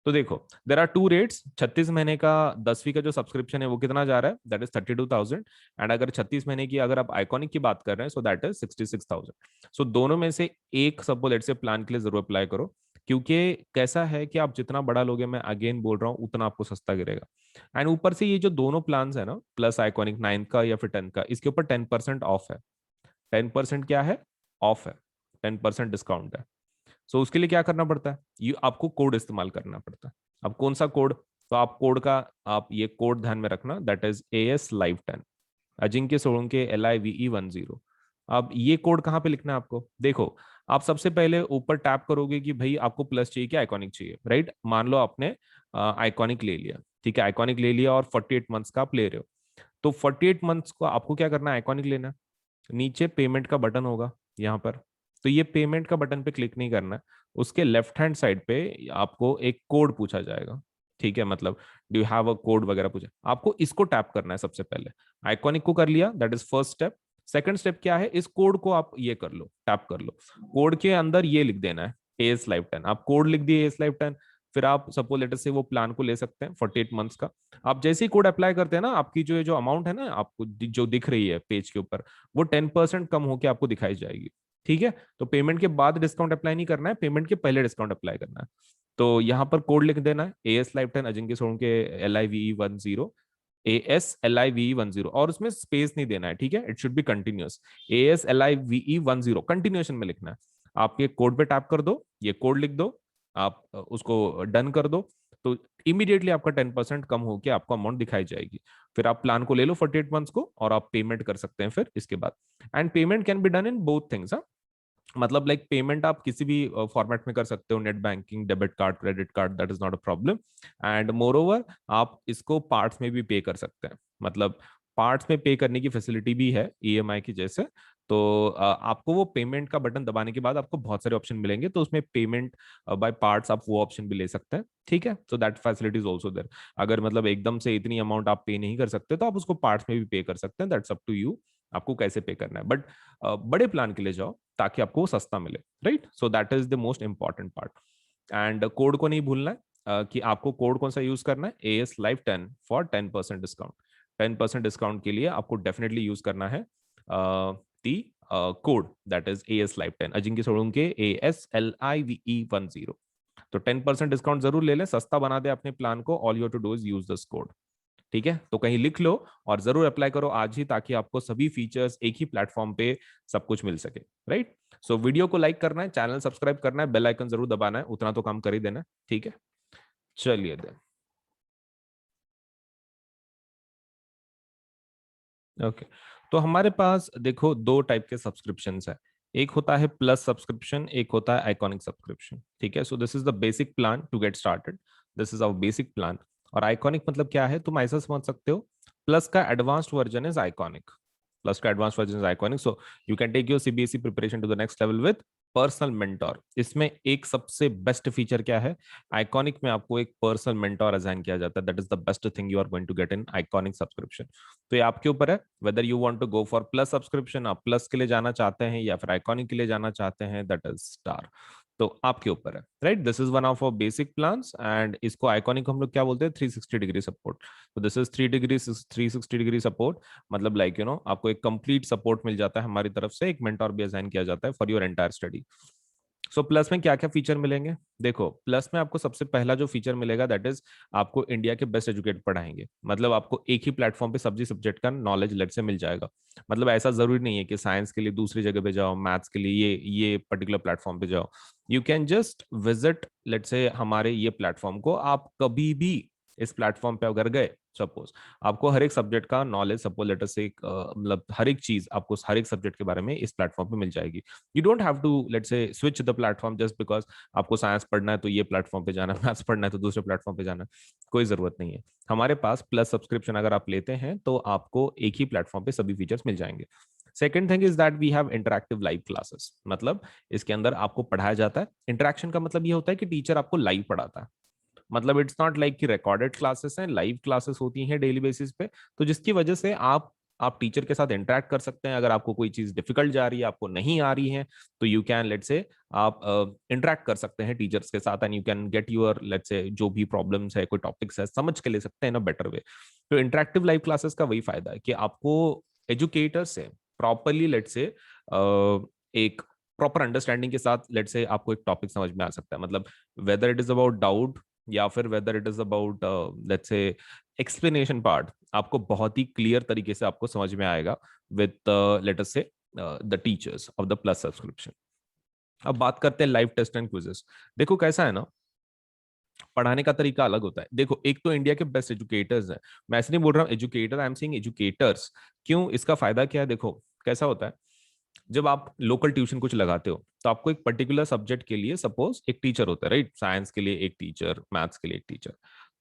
तो देखो देर आर टू रेट्स। 36 महीने का 10वीं का जो सब्सक्रिप्शन है वो कितना जा रहा है? That is 32,000। एंड अगर 36 महीने की अगर आप आइकॉनिक की बात कर रहे हैं सो दैट इज 66,000। सो दोनों में से एक सपोज लेट से प्लान के लिए जरूर अप्लाई करो, क्योंकि कैसा है कि आप जितना बड़ा लोगे, मैं अगेन बोल रहा हूँ, उतना आपको सस्ता गिरेगा। एंड ऊपर से ये जो दोनों प्लान है ना, प्लस आइकॉनिक 9th का या फिर 10th का, इसके ऊपर 10% ऑफ है। 10% क्या है? ऑफ है। 10% डिस्काउंट है। सो उसके लिए क्या करना पड़ता है? ये आपको कोड इस्तेमाल करना पड़ता है। अब कौन सा कोड? तो आप कोड का, आप ये कोड ध्यान में रखना, that is AS Live 10, Ajinkya Solanke LIVE 10। अब ये कोड कहाँ पे लिखना है आपको? देखो, आप सबसे पहले ऊपर टैप करोगे कि भाई आपको प्लस चाहिए कि आइकॉनिक चाहिए, राइट? मान लो आपने आइकॉनिक ले लिया, ठीक है, आइकॉनिक ले लिया और 48 मंथ्स का आप ले रहे हो। तो 48 मंथ्स को आपको क्या करना है? आइकॉनिक लेना है। नीचे पेमेंट का बटन होगा यहाँ पर, तो ये पेमेंट का बटन पे क्लिक नहीं करना है। उसके लेफ्ट हैंड साइड पे आपको एक कोड पूछा जाएगा, ठीक है, मतलब do you have a code वगैरह पूछा, आपको इसको टैप करना है सबसे पहले। आइकॉनिक को कर लिया, that is first step. Second step क्या है? इस कोड को आप ये कर लो, टैप कर लो। कोड के अंदर ये लिख देना है AS Live 10। आप कोड लिख दिए AS Live 10, फिर आप सपोज लेटर से वो प्लान को ले सकते हैं 48 मंथ्स का। आप जैसे ही कोड अप्लाई करते हैं ना, आपकी जो जो अमाउंट है ना आपको जो दिख रही है पेज के ऊपर, वो 10% कम होकर आपको दिखाई जाएगी, ठीक है। तो पेमेंट के बाद डिस्काउंट अप्लाई नहीं करना है, पेमेंट के पहले डिस्काउंट अप्लाई करना है। तो यहाँ पर कोड लिख देना है AS Live 10 अजिंक्य सोन के LIVE 10, ASLIVE 10, और उसमें स्पेस नहीं देना है, ठीक है, it should be continuous. ASLIVE 10 continuation में लिखना है। आप ये कोड पे टैप कर दो, ये कोड लिख दो, आप उसको डन कर दो, तो इमीडिएटली आपका 10% कम होकर आपको अमाउंट दिखाई जाएगी। फिर आप प्लान को ले लो 48 मंथ्स को और आप पेमेंट कर सकते हैं फिर इसके बाद। And payment can be done in both things. मतलब लाइक पेमेंट आप किसी भी फॉर्मेट में कर सकते हो, net banking, debit card, credit card, that is not a problem. And more over आप इसको पार्ट्स में भी पे कर सकते हैं, मतलब पार्ट्स में पे करने की फैसिलिटी भी है EMI की जैसे। तो आपको वो पेमेंट का बटन दबाने के बाद आपको बहुत सारे ऑप्शन मिलेंगे, तो उसमें पेमेंट बाय पार्ट्स आप वो ऑप्शन भी ले सकते हैं, ठीक है। So that facility is also there. अगर मतलब एकदम से इतनी अमाउंट आप पे नहीं कर सकते तो आप उसको पार्ट्स में भी पे कर सकते हैं, दैट्स अप टू यू, आपको कैसे पे करना है। बट बड़े प्लान के लिए जाओ ताकि आपको वो सस्ता मिले, right? So that is the most important part. And code को नहीं भूलना है कि आपको कोड कौन सा यूज करना है, AS Live 10 for 10% discount. 10% discount के लिए आपको डेफिनेटली यूज करना है दी code, that is AS Live 10 Ajinkya Solanke ASLIVE 10। तो 10% डिस्काउंट जरूर ले लें, सस्ता बना दे अपने प्लान को। All you to do is use this code, ठीक है। तो कहीं लिख लो और जरूर अप्लाई करो आज ही, ताकि आपको सभी फीचर्स एक ही प्लेटफॉर्म पे सब कुछ मिल सके, राइट? सो वीडियो को लाइक करना है, चैनल सब्सक्राइब करना है, बेल आइकन जरूर दबाना है, उतना तो काम कर ही देना है, ठीक है। चलिए देन, ओके। तो हमारे पास देखो दो टाइप के सब्सक्रिप्शन है। एक होता है प्लस सब्सक्रिप्शन, एक होता है आइकॉनिक सब्सक्रिप्शन, ठीक है। So this is the basic plan to get started, this is our basic plan. और आइकॉनिक मतलब क्या है, तुम ऐसा समझ सकते हो, प्लस का advanced version is Iconic. Plus का advance version is Iconic. So you can take your CBSE preparation to the next level with personal mentor. इसमें एक सबसे बेस्ट फीचर क्या है, आइकॉनिक में आपको एक पर्सनल मेंटोर असाइन किया जाता है, that is the best thing you are going to get in iconic subscription. तो ये आपके ऊपर है whether you want to go for plus subscription, आप प्लस के लिए जाना चाहते हैं या फिर आइकॉनिक के लिए जाना चाहते हैं, दैट इज स्टार। तो आपके ऊपर है, right? This is one of our basic plans and इसको आइकॉनिक हम लोग क्या बोलते हैं, 360 डिग्री सपोर्ट। तो दिस इज 360 डिग्री सपोर्ट, मतलब लाइक यू नो आपको एक कंप्लीट सपोर्ट मिल जाता है हमारी तरफ से, एक मेंटोर भी असाइन किया जाता है for your entire study. So plus में क्या क्या फीचर मिलेंगे? देखो प्लस में आपको सबसे पहला जो फीचर मिलेगा दैट इज आपको इंडिया के बेस्ट एजुकेट पढ़ाएंगे। मतलब आपको एक ही प्लेटफॉर्म पे सब्जी सब्जेक्ट का नॉलेज लेट से मिल जाएगा। मतलब ऐसा जरूरी नहीं है कि साइंस के लिए दूसरी जगह पे जाओ, मैथ्स के लिए ये पर्टिकुलर प्लेटफॉर्म पे जाओ। You can just visit let say हमारे ये प्लेटफॉर्म को, आप कभी भी इस प्लेटफॉर्म पे अगर गए, सपोज आपको हर एक सब्जेक्ट का नॉलेज, सपोज लेटर से मतलब हर एक चीज आपको हर एक सब्जेक्ट के बारे में इस प्लेटफॉर्म पे मिल जाएगी। You don't have to let's say switch the platform just because आपको साइंस पढ़ना है तो ये प्लेटफॉर्म पे जाना है, मैथ्स पढ़ना है तो दूसरे प्लेटफॉर्म पे जाना है। कोई जरूरत नहीं है। हमारे पास प्लस सब्सक्रिप्शन अगर आप लेते हैं तो आपको एक ही प्लेटफॉर्म पे सभी फीचर्स मिल जाएंगे। Second thing is that we have interactive live classes. मतलब इसके अंदर आपको पढ़ाया जाता है। इंटरेक्शन का मतलब ये होता है कि टीचर आपको लाइव पढ़ाता है। मतलब इट्स नॉट लाइक कि रिकॉर्डेड क्लासेस हैं, लाइव क्लासेस होती हैं डेली बेसिस पे। तो जिसकी वजह से आप टीचर के साथ इंटरेक्ट कर सकते हैं। अगर आपको कोई चीज डिफिकल्ट जा रही है, आपको नहीं आ रही है, तो यू कैन लेट से आप इंटरेक्ट कर सकते हैं टीचर्स के साथ and you can get your let's say जो भी प्रॉब्लम्स है, कोई टॉपिक्स है, समझ के ले सकते हैं इन अ बेटर वे। तो इंटरेक्टिव लाइव क्लासेस का वही फायदा है कि आपको एजुकेटर से प्रॉपरली लेट से एक प्रॉपर अंडरस्टैंडिंग के साथ लेट से आपको एक टॉपिक समझ में आ सकता है। मतलब whether it is about doubt या फिर whether it is about let's say explanation part, आपको बहुत ही क्लियर तरीके से आपको समझ में आएगा विद लेट अस से the teachers of the plus subscription. अब बात करते हैं लाइव टेस्ट एंड क्विजेस। देखो कैसा है ना, पढ़ाने का तरीका अलग होता है। देखो एक तो इंडिया के बेस्ट एजुकेटर्स हैं। मैं ऐसे नहीं बोल रहा हूँ educator, I am saying educators. क्यों, इसका फायदा क्या है? देखो कैसा होता है, जब आप लोकल ट्यूशन कुछ लगाते हो तो आपको एक पर्टिकुलर सब्जेक्ट के लिए सपोज एक टीचर होता है, राइट? साइंस के लिए एक टीचर, मैथ्स के लिए एक टीचर।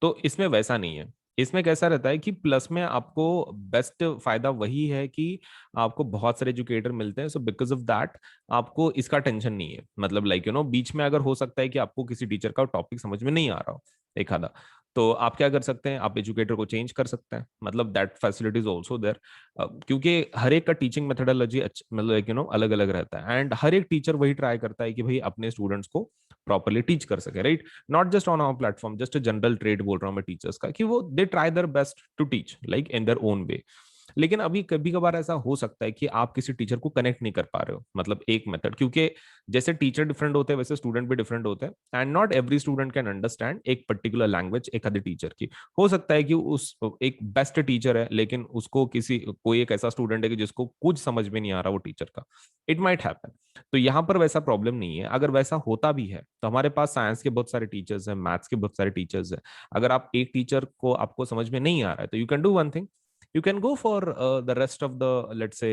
तो इसमें वैसा नहीं है। इसमें कैसा रहता है कि प्लस में आपको बेस्ट फायदा वही है कि आपको बहुत सारे एजुकेटर मिलते हैं। सो बिकॉज ऑफ दैट आपको इसका टेंशन नहीं है। मतलब लाइक बीच में अगर हो सकता है कि आपको किसी टीचर का टॉपिक समझ में नहीं आ रहा हो एक आधा, तो आप क्या कर सकते हैं, आप एजुकेटर को चेंज कर सकते हैं। मतलब that facility is also there. क्योंकि हर एक का टीचिंग मेथोडोलॉजी मतलब अलग अलग रहता है एंड हर एक टीचर वही ट्राई करता है कि भाई अपने स्टूडेंट्स को प्रॉपरली टीच कर सके, right? Not just on our platform, just general trade बोल रहा हूँ मैं टीचर्स का, कि वो they try their best to teach like in their own way. लेकिन अभी कभी कभार ऐसा हो सकता है कि आप किसी टीचर को कनेक्ट नहीं कर पा रहे हो। मतलब एक मेथड, क्योंकि जैसे टीचर डिफरेंट होते हैं वैसे स्टूडेंट भी डिफरेंट होते हैं and not every student can understand एक पर्टिकुलर लैंग्वेज एक आधे टीचर की। हो सकता है कि उस एक बेस्ट टीचर है लेकिन उसको किसी कोई एक ऐसा स्टूडेंट है कि जिसको कुछ समझ में नहीं आ रहा वो टीचर का। It might happen. तो यहाँ पर वैसा प्रॉब्लम नहीं है। अगर वैसा होता भी है तो हमारे पास साइंस के बहुत सारे टीचर्स हैं, मैथ्स के बहुत सारे टीचर्स हैं। अगर आप एक टीचर को आपको समझ में नहीं आ रहा है तो you can do one thing, you can go for the rest of the let's say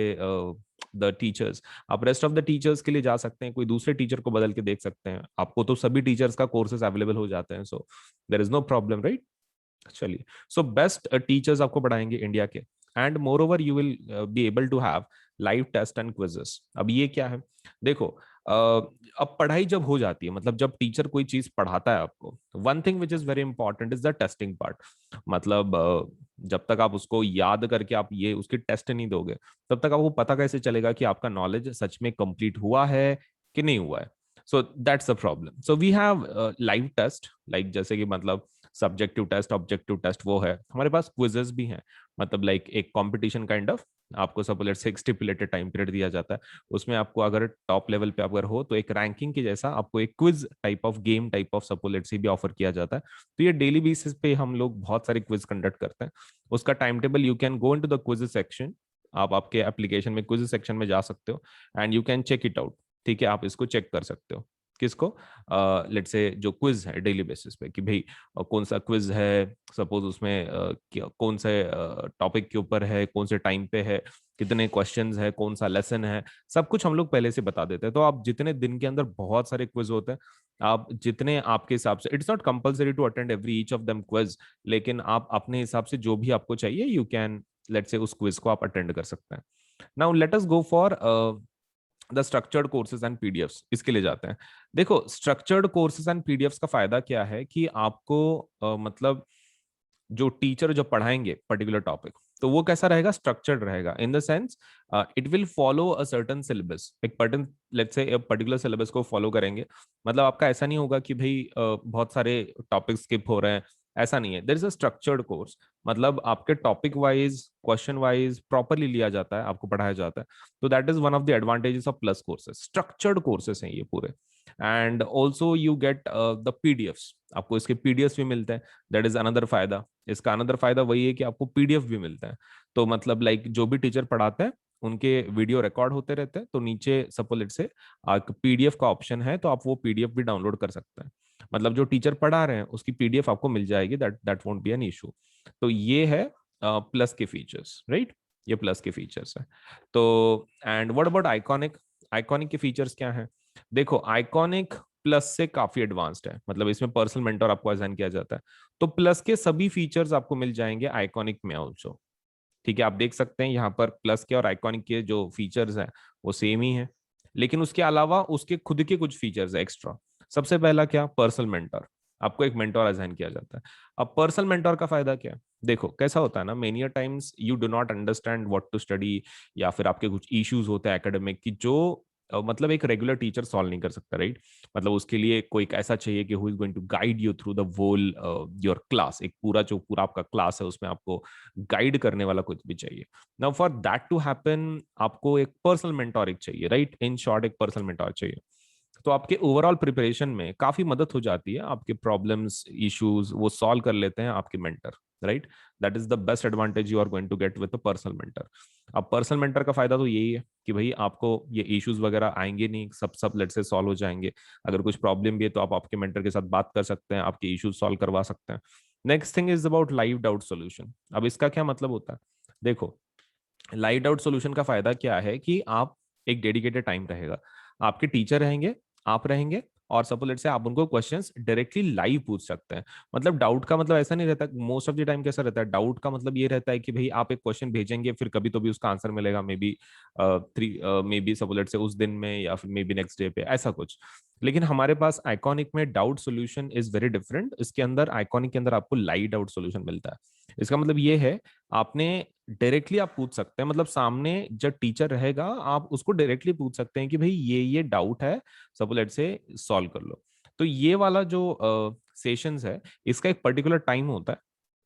the teachers। आप रेस्ट ऑफ द टीचर्स के लिए जा सकते हैं, कोई दूसरे टीचर को बदल के देख सकते हैं। आपको तो सभी टीचर्स का कोर्सेज अवेलेबल हो जाते हैं, so there is no problem, right? चलिए, सो बेस्ट टीचर्स आपको पढ़ाएंगे इंडिया के and moreover you will be able to have live test and quizzes. अब ये क्या है? देखो अब पढ़ाई जब हो जाती है, मतलब जब टीचर कोई चीज पढ़ाता है आपको, one thing which is very important is the testing part. मतलब जब तक आप उसको याद करके आप ये उसकी टेस्ट नहीं दोगे तब तक आपको पता कैसे चलेगा कि आपका नॉलेज सच में कंप्लीट हुआ है कि नहीं हुआ है। So that's a problem. So we have live test, like जैसे कि मतलब सब्जेक्टिव टेस्ट, ऑब्जेक्टिव टेस्ट वो है। हमारे पास क्विजेस भी हैं। मतलब लाइक एक कंपटीशन काइंड ऑफ, आपको सपोज से एक स्टिपुलेटेड टाइम पीरियड दिया जाता है। उसमें आपको अगर टॉप लेवल पे अगर हो तो एक रैंकिंग के जैसा आपको एक quiz type of game type of सपोलेट से भी ऑफर किया जाता है। तो ये डेली बेसिस पे हम लोग बहुत सारे क्विज कंडक्ट करते हैं। उसका time table you can go into the quiz section. आप आपके एप्लीकेशन में क्विज सेक्शन में जा सकते हो and you can check it out. ठीक है, आप इसको चेक कर सकते हो। किसको? लेट से जो क्विज है डेली बेसिस पे कि भाई कौन सा क्विज है, सपोज उसमें कौन से टॉपिक के ऊपर है, कौन से टाइम पे है, कितने क्वेश्चंस है, कौन सा लेसन है, सब कुछ हम लोग पहले से बता देते हैं। तो आप जितने दिन के अंदर बहुत सारे क्विज होते हैं, आप जितने आपके हिसाब से, it's not compulsory to attend every each of them quiz, लेकिन आप अपने हिसाब से जो भी आपको चाहिए यू कैन लेट से उस क्विज को आप अटेंड कर सकते हैं। Now let us go for the structured courses and PDFs. इसके लिए जाते हैं। देखो स्ट्रक्चर्ड कोर्सेज एंड पीडीएफ्स का फायदा क्या है कि आपको मतलब जो टीचर जो पढ़ाएंगे पर्टिकुलर टॉपिक, तो वो कैसा रहेगा? स्ट्रक्चर्ड रहेगा in the sense it will follow a certain syllabus. एक पर्टन लेट्स से पर्टिकुलर सिलेबस को फॉलो करेंगे। मतलब आपका ऐसा नहीं होगा कि भाई बहुत सारे टॉपिक स्किप हो रहे हैं ऐसा नहीं है, there is a structured course, मतलब आपके topic wise question wise properly लिया जाता है, आपको पढ़ाया जाता है। तो that is one of the advantages of plus courses, structured courses हैं ये पूरे। And also you get the PDFs, आपको इसके पीडीएफ्स भी मिलते हैं, दैट इज अनदर फायदा। इसका अनदर फायदा वही है कि आपको पीडीएफ भी मिलता है। तो मतलब लाइक जो भी टीचर पढ़ाते हैं उनके वीडियो रिकॉर्ड होते रहते हैं, तो नीचे सपोज लेट से पीडीएफ का ऑप्शन है, तो आप वो पीडीएफ भी डाउनलोड कर सकते हैं। मतलब जो टीचर पढ़ा रहे हैं उसकी पीडीएफ आपको मिल जाएगी, that that won't be an issue. तो ये है प्लस के फीचर्स, राइट? ये प्लस के फीचर्स है। तो and what about iconic? Iconic के फीचर्स क्या है? देखो आइकॉनिक प्लस से काफी एडवांस्ड है, मतलब इसमें पर्सनल मेंटर आपको असाइन किया जाता है। तो प्लस के सभी फीचर्स आपको मिल जाएंगे आइकॉनिक में ऑल्सो। ठीक है, आप देख सकते हैं यहाँ पर प्लस के और आइकॉनिक के जो फीचर्स हैं वो सेम ही है, लेकिन उसके अलावा उसके खुद के कुछ फीचर्स है एक्स्ट्रा। सबसे पहला क्या? पर्सनल मेंटर, आपको एक मेंटर असाइन किया जाता है। अब पर्सनल मेंटर का फायदा क्या है? देखो कैसा होता है ना, many times you do not understand what to study, या फिर आपके कुछ इश्यूज होते हैं एकेडमिक की जो मतलब एक रेगुलर टीचर सॉल्व नहीं कर सकता, राइट? मतलब उसके लिए कोई एक ऐसा चाहिए कि who is going to guide you through the whole your class, एक पूरा जो पूरा आपका क्लास है उसमें आपको गाइड करने वाला कुछ भी चाहिए। Now for that to happen आपको एक पर्सनल मेंटोर एक चाहिए, राइट? इन शॉर्ट एक पर्सनल मेंटोर चाहिए। तो आपके ओवरऑल प्रिपरेशन में काफी मदद हो जाती है, आपके प्रॉब्लम्स इश्यूज वो सॉल्व कर लेते हैं आपके mentor, right? That is the best advantage you are going to get with a personal mentor. अब पर्सनल मेंटर का फायदा तो यही है कि भाई आपको ये इश्यूज वगैरह आएंगे नहीं, सब सब लेट से सॉल्व हो जाएंगे। अगर कुछ प्रॉब्लम भी है तो आप आपके मेंटर के साथ बात कर सकते हैं, आपके इश्यूज सॉल्व करवा सकते हैं। Next thing is about live doubt solution. अब इसका क्या मतलब होता है? देखो लाइट आउट सॉल्यूशन का फायदा क्या है कि आप एक डेडिकेटेड टाइम रहेगा, आपके टीचर रहेंगे, आप रहेंगे, और सपोज लेट से आप उनको क्वेश्चंस डायरेक्टली लाइव पूछ सकते हैं। मतलब डाउट का मतलब ऐसा नहीं रहता, मोस्ट ऑफ द टाइम कैसा रहता है, डाउट का मतलब ये रहता है कि भाई आप एक क्वेश्चन भेजेंगे, फिर कभी तो भी उसका आंसर मिलेगा, may be may be suppose let से उस दिन में, या फिर मे बी नेक्स्ट डे पे, ऐसा कुछ। लेकिन हमारे पास आइकॉनिक में doubt solution is very different. इसके अंदर आइकॉनिक के अंदर आपको लाइव डाउट सोल्यूशन मिलता है। इसका मतलब ये है आपने डायरेक्टली आप पूछ सकते हैं, मतलब सामने जब टीचर रहेगा आप उसको डायरेक्टली पूछ सकते हैं कि भाई ये डाउट है, सपोज लेट से सॉल्व कर लो। तो ये वाला जो सेशंस है इसका एक पर्टिकुलर टाइम होता है,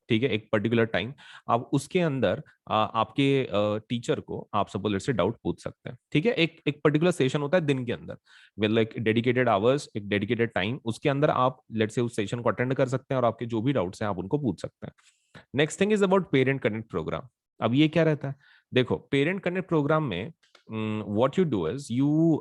ठीक है? एक पर्टिकुलर टाइम, आप उसके अंदर आपके टीचर को आप सपोज लेट से डाउट पूछ सकते हैं, ठीक है? एक एक पर्टिकुलर सेशन होता है दिन के अंदर, मतलब एक डेडिकेटेड आवर्स, एक डेडिकेटेड टाइम, उसके अंदर आप लेट से उस सेशन को अटेंड कर सकते हैं और आपके जो भी डाउट्स हैं आप उनको पूछ सकते हैं। Next thing is about parent connect program. अब ये क्या रहता है? देखो पेरेंट कनेक्ट प्रोग्राम में what you do is you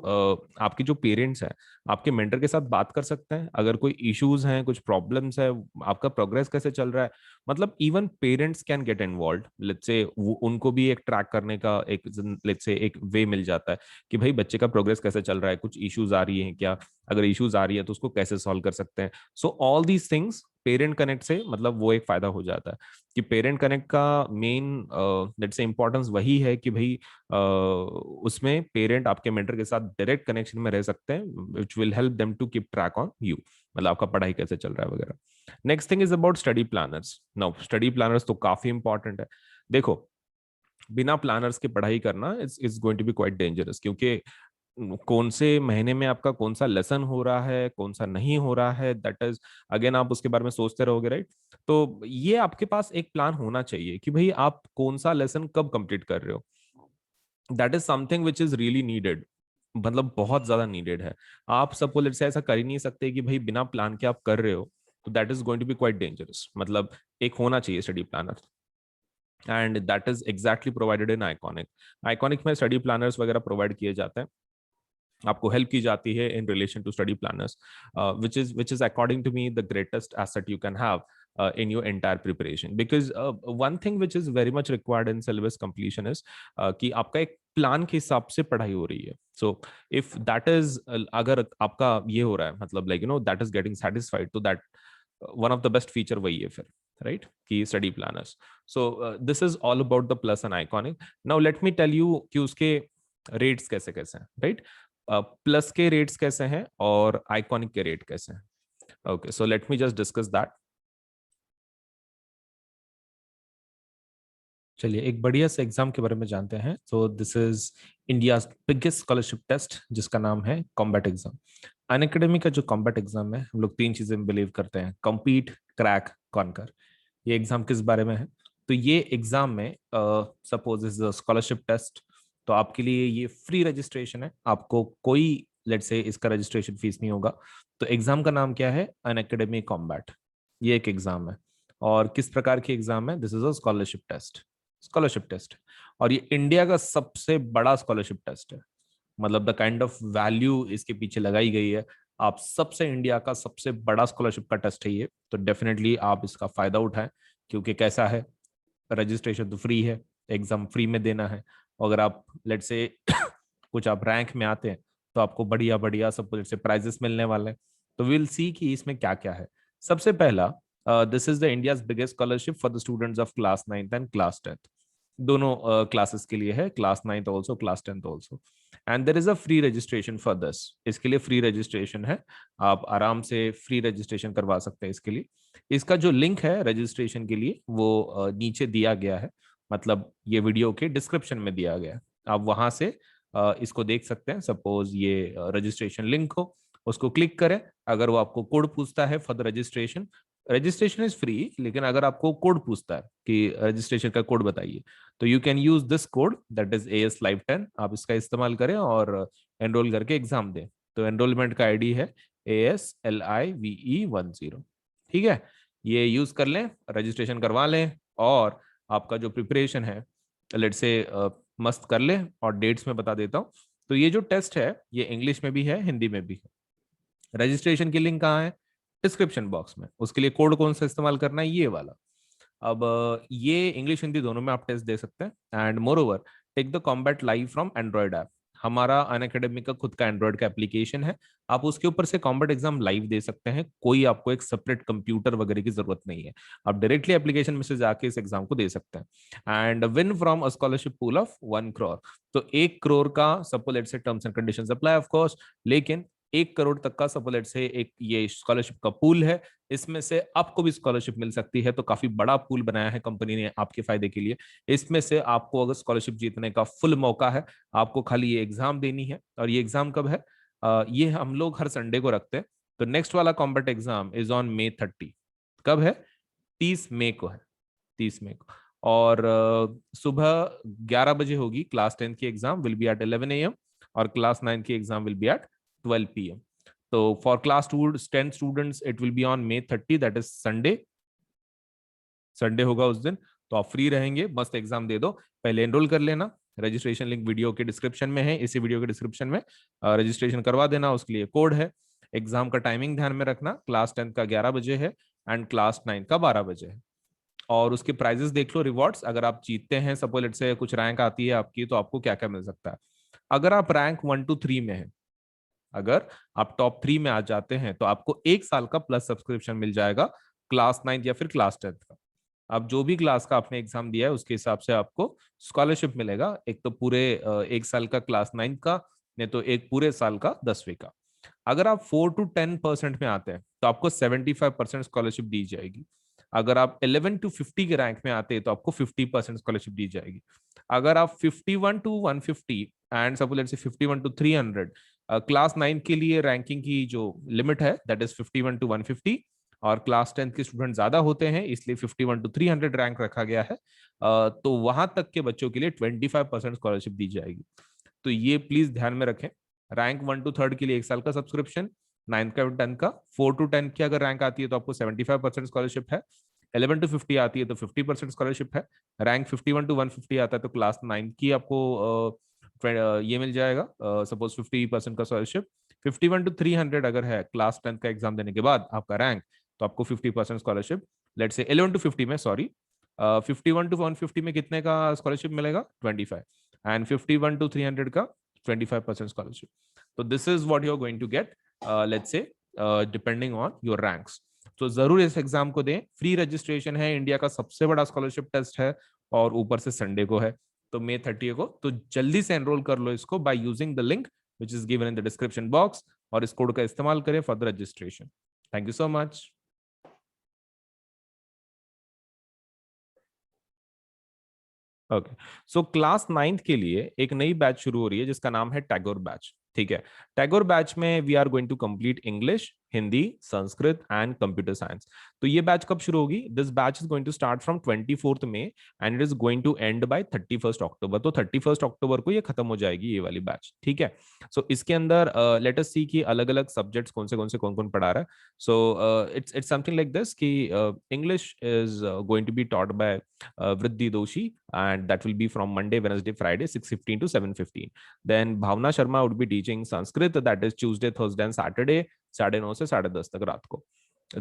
आपके जो पेरेंट्स हैं आपके मेंटर के साथ बात कर सकते हैं, अगर कोई इश्यूज हैं, कुछ प्रॉब्लम्स है, आपका प्रोग्रेस कैसे चल रहा है। मतलब even parents can get involve, let's say उनको भी एक ट्रैक करने का एक लेट्स से एक वे मिल जाता है कि भाई बच्चे का प्रोग्रेस कैसे चल रहा है, कुछ इश्यूज आ रही हैं क्या, अगर इश्यूज आ रही है तो उसको कैसे सॉल्व कर सकते हैं। So all these things parent connect से मतलब वो एक फायदा हो जाता है कि पेरेंट कनेक्ट का मेन लेट्स से इंपॉर्टेंस वही है कि भाई उसमें पेरेंट आपके मेंटर के साथ डायरेक्ट कनेक्शन में रह सकते हैं, which will help them to keep track on you, मतलब आपका पढ़ाई कैसे चल रहा है वगैरह। Next thing is about study planners. Now study planners तो काफी इंपॉर्टेंट है। देखो बिना प्लानर्स के पढ़ाई करना is going to be quite dangerous, क्योंकि कौन से महीने में आपका कौन सा लेसन हो रहा है, कौन सा नहीं हो रहा है, दैट इज अगेन आप उसके बारे में सोचते रहोगे, राइट? तो ये आपके पास एक प्लान होना चाहिए कि भाई आप कौन सा लेसन कब कंप्लीट कर रहे हो। That is something which is really needed, मतलब बहुत ज्यादा नीडेड है। आप सपोज लेट्स से ऐसा कर ही नहीं सकते कि भाई बिना प्लान के आप कर रहे हो, तो that is going to be quite dangerous. मतलब एक होना चाहिए study planner, and that is exactly provided in iconic. Iconic में स्टडी प्लानर्स वगैरह प्रोवाइड किए जाते हैं, आपको हेल्प की जाती है in relation to study planners, which is according to me the greatest asset you can have in your entire preparation, because one thing which is very much required in syllabus completion is कि आपका एक plan के हिसाब से पढ़ाई हो रही है। सो इफ दैट इज अगर आपका ये हो रहा है मतलब like that is getting satisfied, तो that one of the best feature वही है फिर, राइट? कि study planners. So this is all about the Plus and Iconic. Now let me tell you कि उसके रेट्स कैसे कैसे हैं, राइट? प्लस के रेट्स कैसे हैं और आइकॉनिक के रेट कैसे हैं। Okay, so let me just discuss that. चलिए एक बढ़िया से एग्जाम के बारे में जानते हैं। तो this is India biggest scholarship test जिसका नाम है कॉम्बैट एग्जाम। अनएकेडमी का जो कॉम्बैट एग्जाम है, हम लोग तीन चीजें में बिलीव करते हैं: कम्पीट, क्रैक, कॉन्कर। ये एग्जाम किस बारे में है? तो ये एग्जाम में सपोज इज स्कॉलरशिप टेस्ट। तो आपके लिए ये फ्री रजिस्ट्रेशन है, आपको कोई लेट्स से इसका रजिस्ट्रेशन फीस नहीं होगा। तो एग्जाम का नाम क्या है? अनएकेडमी कॉम्बैट। ये एक एग्जाम है। और किस प्रकार की एग्जाम है? This is a scholarship test. Scholarship test. और ये इंडिया का सबसे बड़ा स्कॉलरशिप टेस्ट है। मतलब द काइंड ऑफ वैल्यू इसके पीछे लगाई गई है। आप सबसे इंडिया का सबसे बड़ा स्कॉलरशिप का टेस्ट है ये, तो डेफिनेटली आप इसका फायदा उठाएं। क्योंकि कैसा है, रजिस्ट्रेशन तो फ्री है, एग्जाम फ्री में देना है। अगर आप लेट से कुछ आप रैंक में आते हैं तो आपको बढ़िया बढ़िया सब लेट से प्राइजेस मिलने वाले हैं। तो विल सी कि इसमें क्या क्या है। सबसे पहला, this is the India's biggest scholarship for the students of class 9th and class 10th। दोनों क्लासेस के लिए है, class 9th also, class 10th also. And there is a free registration for this. इसके लिए फ्री रजिस्ट्रेशन है, आप आराम से फ्री रजिस्ट्रेशन करवा सकते हैं इसके लिए। इसका जो लिंक है रजिस्ट्रेशन के लिए वो नीचे दिया गया है, मतलब ये वीडियो के डिस्क्रिप्शन में दिया गया है। आप वहां से इसको देख सकते हैं। सपोज ये रजिस्ट्रेशन लिंक हो, उसको क्लिक करें। अगर वो आपको कोड पूछता है for the registration, registration is free, लेकिन अगर आपको कोड पूछता है कि रजिस्ट्रेशन का कोड बताइए, तो you can use this code that is AS Live 10। आप इसका इस्तेमाल करें और एनरोल करके एग्जाम दें। तो एनरोलमेंट का आईडी है ASLIVE10। ठीक है, ये यूज कर लें, रजिस्ट्रेशन करवा लें, और आपका जो प्रिपरेशन है लेट से मस्त कर लें। और डेट्स में बता देता हूँ। तो ये जो टेस्ट है ये इंग्लिश में भी है, हिंदी में भी है। रजिस्ट्रेशन की लिंक कहाँ है? डिस्क्रिप्शन बॉक्स में। उसके लिए कोड कौन सा इस्तेमाल करना है? ये वाला। अब ये इंग्लिश हिंदी दोनों में आप टेस्ट दे सकते हैं। And moreover, take the combat live from Android app. हमारा अनअकैडमी का खुद का एंड्रॉइड का एप्लीकेशन है। आप उसके ऊपर से कॉम्बैट एग्जाम लाइव दे सकते हैं। कोई आपको एक सेपरेट कंप्यूटर वगैरह की जरूरत नहीं है। आप डायरेक्टली एप्लीकेशन में से जाके इस एग्जाम को दे सकते हैं। And win from a scholarship pool of 1 crore। तो 1 crore का suppose let's say terms and conditions apply of course, लेकिन 1 crore तक का सपोज लेट्स से एक ये स्कॉलरशिप का पूल है। इसमें से आपको भी स्कॉलरशिप मिल सकती है। तो काफी बड़ा पूल बनाया है कंपनी ने आपके फायदे के लिए। इसमें से आपको अगर स्कॉलरशिप जीतने का फुल मौका है। आपको खाली ये एग्जाम देनी है। और ये एग्जाम कब है? ये हम लोग हर संडे को रखते हैं। तो नेक्स्ट वाला combat exam is on May 30। कब है? 30 मई को है। 30 मई को। और सुबह 11 बजे होगी। क्लास 10 की exam will be at 11 AM, और क्लास 9 की exam will be at 12 PM। तो for class 10 students it will be on May 30, that is Sunday. Sunday होगा उस दिन। तो आप फ्री रहेंगे, मस्त एग्जाम दे दो। पहले एनरोल कर लेना। रजिस्ट्रेशन लिंक वीडियो के डिस्क्रिप्शन में है, इसी वीडियो के डिस्क्रिप्शन में रजिस्ट्रेशन करवा देना। उसके लिए कोड है। एग्जाम का टाइमिंग ध्यान में रखना, क्लास 10 का 11 बजे है एंड क्लास 9 का 12 बजे है। और उसके प्राइजेस देख लो, रिवॉर्ड्स। अगर आप जीतते हैं, सपोज लेट से कुछ रैंक आती है आपकी, तो आपको क्या क्या मिल सकता है। अगर आप रैंक 1 to 3 में है, अगर आप टॉप 3 में आ जाते हैं, तो आपको 1 साल का प्लस सब्सक्रिप्शन मिल जाएगा, क्लास 9 या फिर क्लास 10 का। आप जो भी क्लास का आपने एग्जाम दिया है उसके हिसाब से आपको स्कॉलरशिप मिलेगा। एक तो पूरे 1 साल का क्लास 9 का, नहीं तो एक पूरे साल का 10वीं का। अगर आप 4 to 10% में आते हैं तो आपको 75% स्कॉलरशिप दी जाएगी। अगर आप 11 to 50 के रैंक में आते हैं तो आपको 50% स्कॉलरशिप दी जाएगी। अगर आप 51 to 150 and suppose let's say 51 to 300, class 9 के लिए रैंकिंग की जो लिमिट है दैट इज 51 to 150, और क्लास 10 के स्टूडेंट ज्यादा होते हैं इसलिए 51 to 300 रैंक रखा गया है। तो वहां तक के बच्चों के लिए 25% स्कॉलरशिप दी जाएगी। तो ये प्लीज ध्यान में रखें। रैंक 1 to 3 के लिए 1 साल का सब्सक्रिप्शन, 9th का 10th का। 4 to 10 की अगर रैंक आती है तो आपको 75% स्कॉलरशिप है। 11 to 50 आती है तो 50% स्कॉलरशिप है। रैंक 51 to 150 आता है तो क्लास 9 की आपको ये मिल जाएगा, सपोज 50% का स्कॉलरशिप। 51 to 300 अगर है क्लास 10 का एग्जाम देने के बाद आपका रैंक, तो आपको 50% स्कॉलरशिप। लेट से 11 to 50 में, सॉरी, 51 to 150 में कितने का स्कॉलरशिप मिलेगा? 25। एंड 51 to 300 का 25% स्कॉलरशिप। तो this is what you are going to get, let's say depending on your ranks. तो जरूर इस एग्जाम को दें। फ्री रजिस्ट्रेशन है, इंडिया का सबसे बड़ा स्कॉलरशिप टेस्ट है, और ऊपर से संडे को है, तो May 30 को। तो जल्दी से एनरोल कर लो इसको by using the link which is given in the description box, और इस कोड का इस्तेमाल करें for the registration. Thank you so much. Okay, so class 9th के लिए एक नई बैच शुरू हो रही है जिसका नाम है टैगोर बैच। ठीक है, टैगोर बैच में we are going to complete English, Hindi, Sanskrit and computer science. तो ये बैच कब शुरू होगी? This batch is going to start from 24th May and it is going to end by 31st October. तो 31st अक्टूबर को ये खत्म हो जाएगी ये वाली बैच। ठीक है, सो इसके अंदर लेट अस सी कि अलग अलग सब्जेक्ट्स कौन कौन पढ़ा रहा है। So it's something like this कि English is going to be taught by Vriddhi Doshi, and that will be from Monday, Wednesday, Friday, 6:15 to 7:15. Then Bhavna Sharma would be teaching Sanskrit, that is Tuesday, Thursday, and Saturday, 9:30 से 10:30 तक रात को.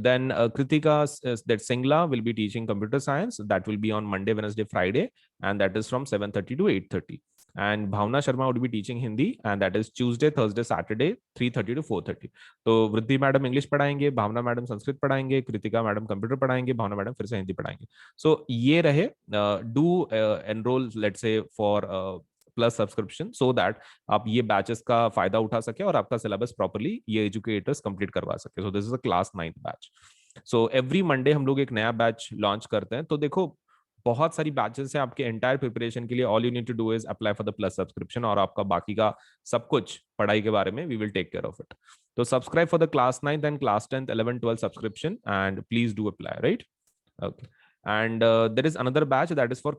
Then Kritika that Singla will be teaching computer science. That will be on Monday, Wednesday, Friday, and that is from 7:30 to 8:30. And Bhavna Sharma would be teaching Hindi, and that is Tuesday, Thursday, Saturday, 3:30 to 4:30. तो वृद्धि madam English पढ़ाएंगे, भावना madam Sanskrit पढ़ाएंगे, Kritika madam computer पढ़ाएंगे, भावना madam फिर से हिंदी पढ़ाएंगे। सो ये रहे, do enrol let's say for plus subscription so that आप ये बैचेस का फायदा उठा सके और आपका सिलेबस प्रॉपर्ली ये एजुकेटर्स कंप्लीट करवा सके। सो this is a class 9th batch. So every Monday हम लोग एक नया बैच लॉन्च करते हैं। तो देखो, बहुत सारी बैचेस हैं आपके एंटायर प्रिपरेशन के लिए। All you need to do is apply for the plus subscription और आपका बाकी का सब कुछ पढ़ाई के बारे में we will take care of it. तो subscribe for the class 9th and class 10th 11 12 subscription and please do apply, right? Okay. And there is another batch that is for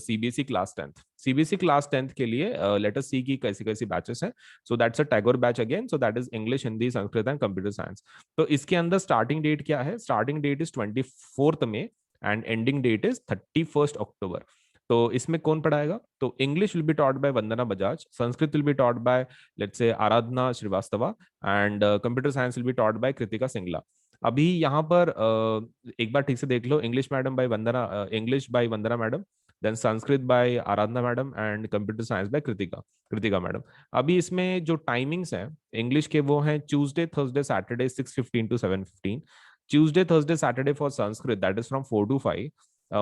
CBSE class 10th. CBSE class 10th के लिए let us see कि कैसी कैसी batches हैं. So that's a Tagore batch again. So that is English, Hindi, Sanskrit and Computer Science. तो इसके अंदर starting date क्या है? Starting date is 24th May and ending date is 31st October. तो इसमें कौन पढ़ाएगा? तो English will be taught by Vandana Bajaj, Sanskrit will be taught by let's say Aradhana Srivastava and computer science will be taught by Kritika Singla. अभी यहाँ पर एक बार ठीक से देख लो, English madam by Vandana, English by Vandana madam, then Sanskrit by Aradhana madam and computer science by Kritika madam. अभी इसमें जो टाइमिंग्स हैं इंग्लिश के वो हैं Tuesday Thursday Saturday 6:15 to 7:15, Tuesday Thursday Saturday for Sanskrit that is from 4 to 5,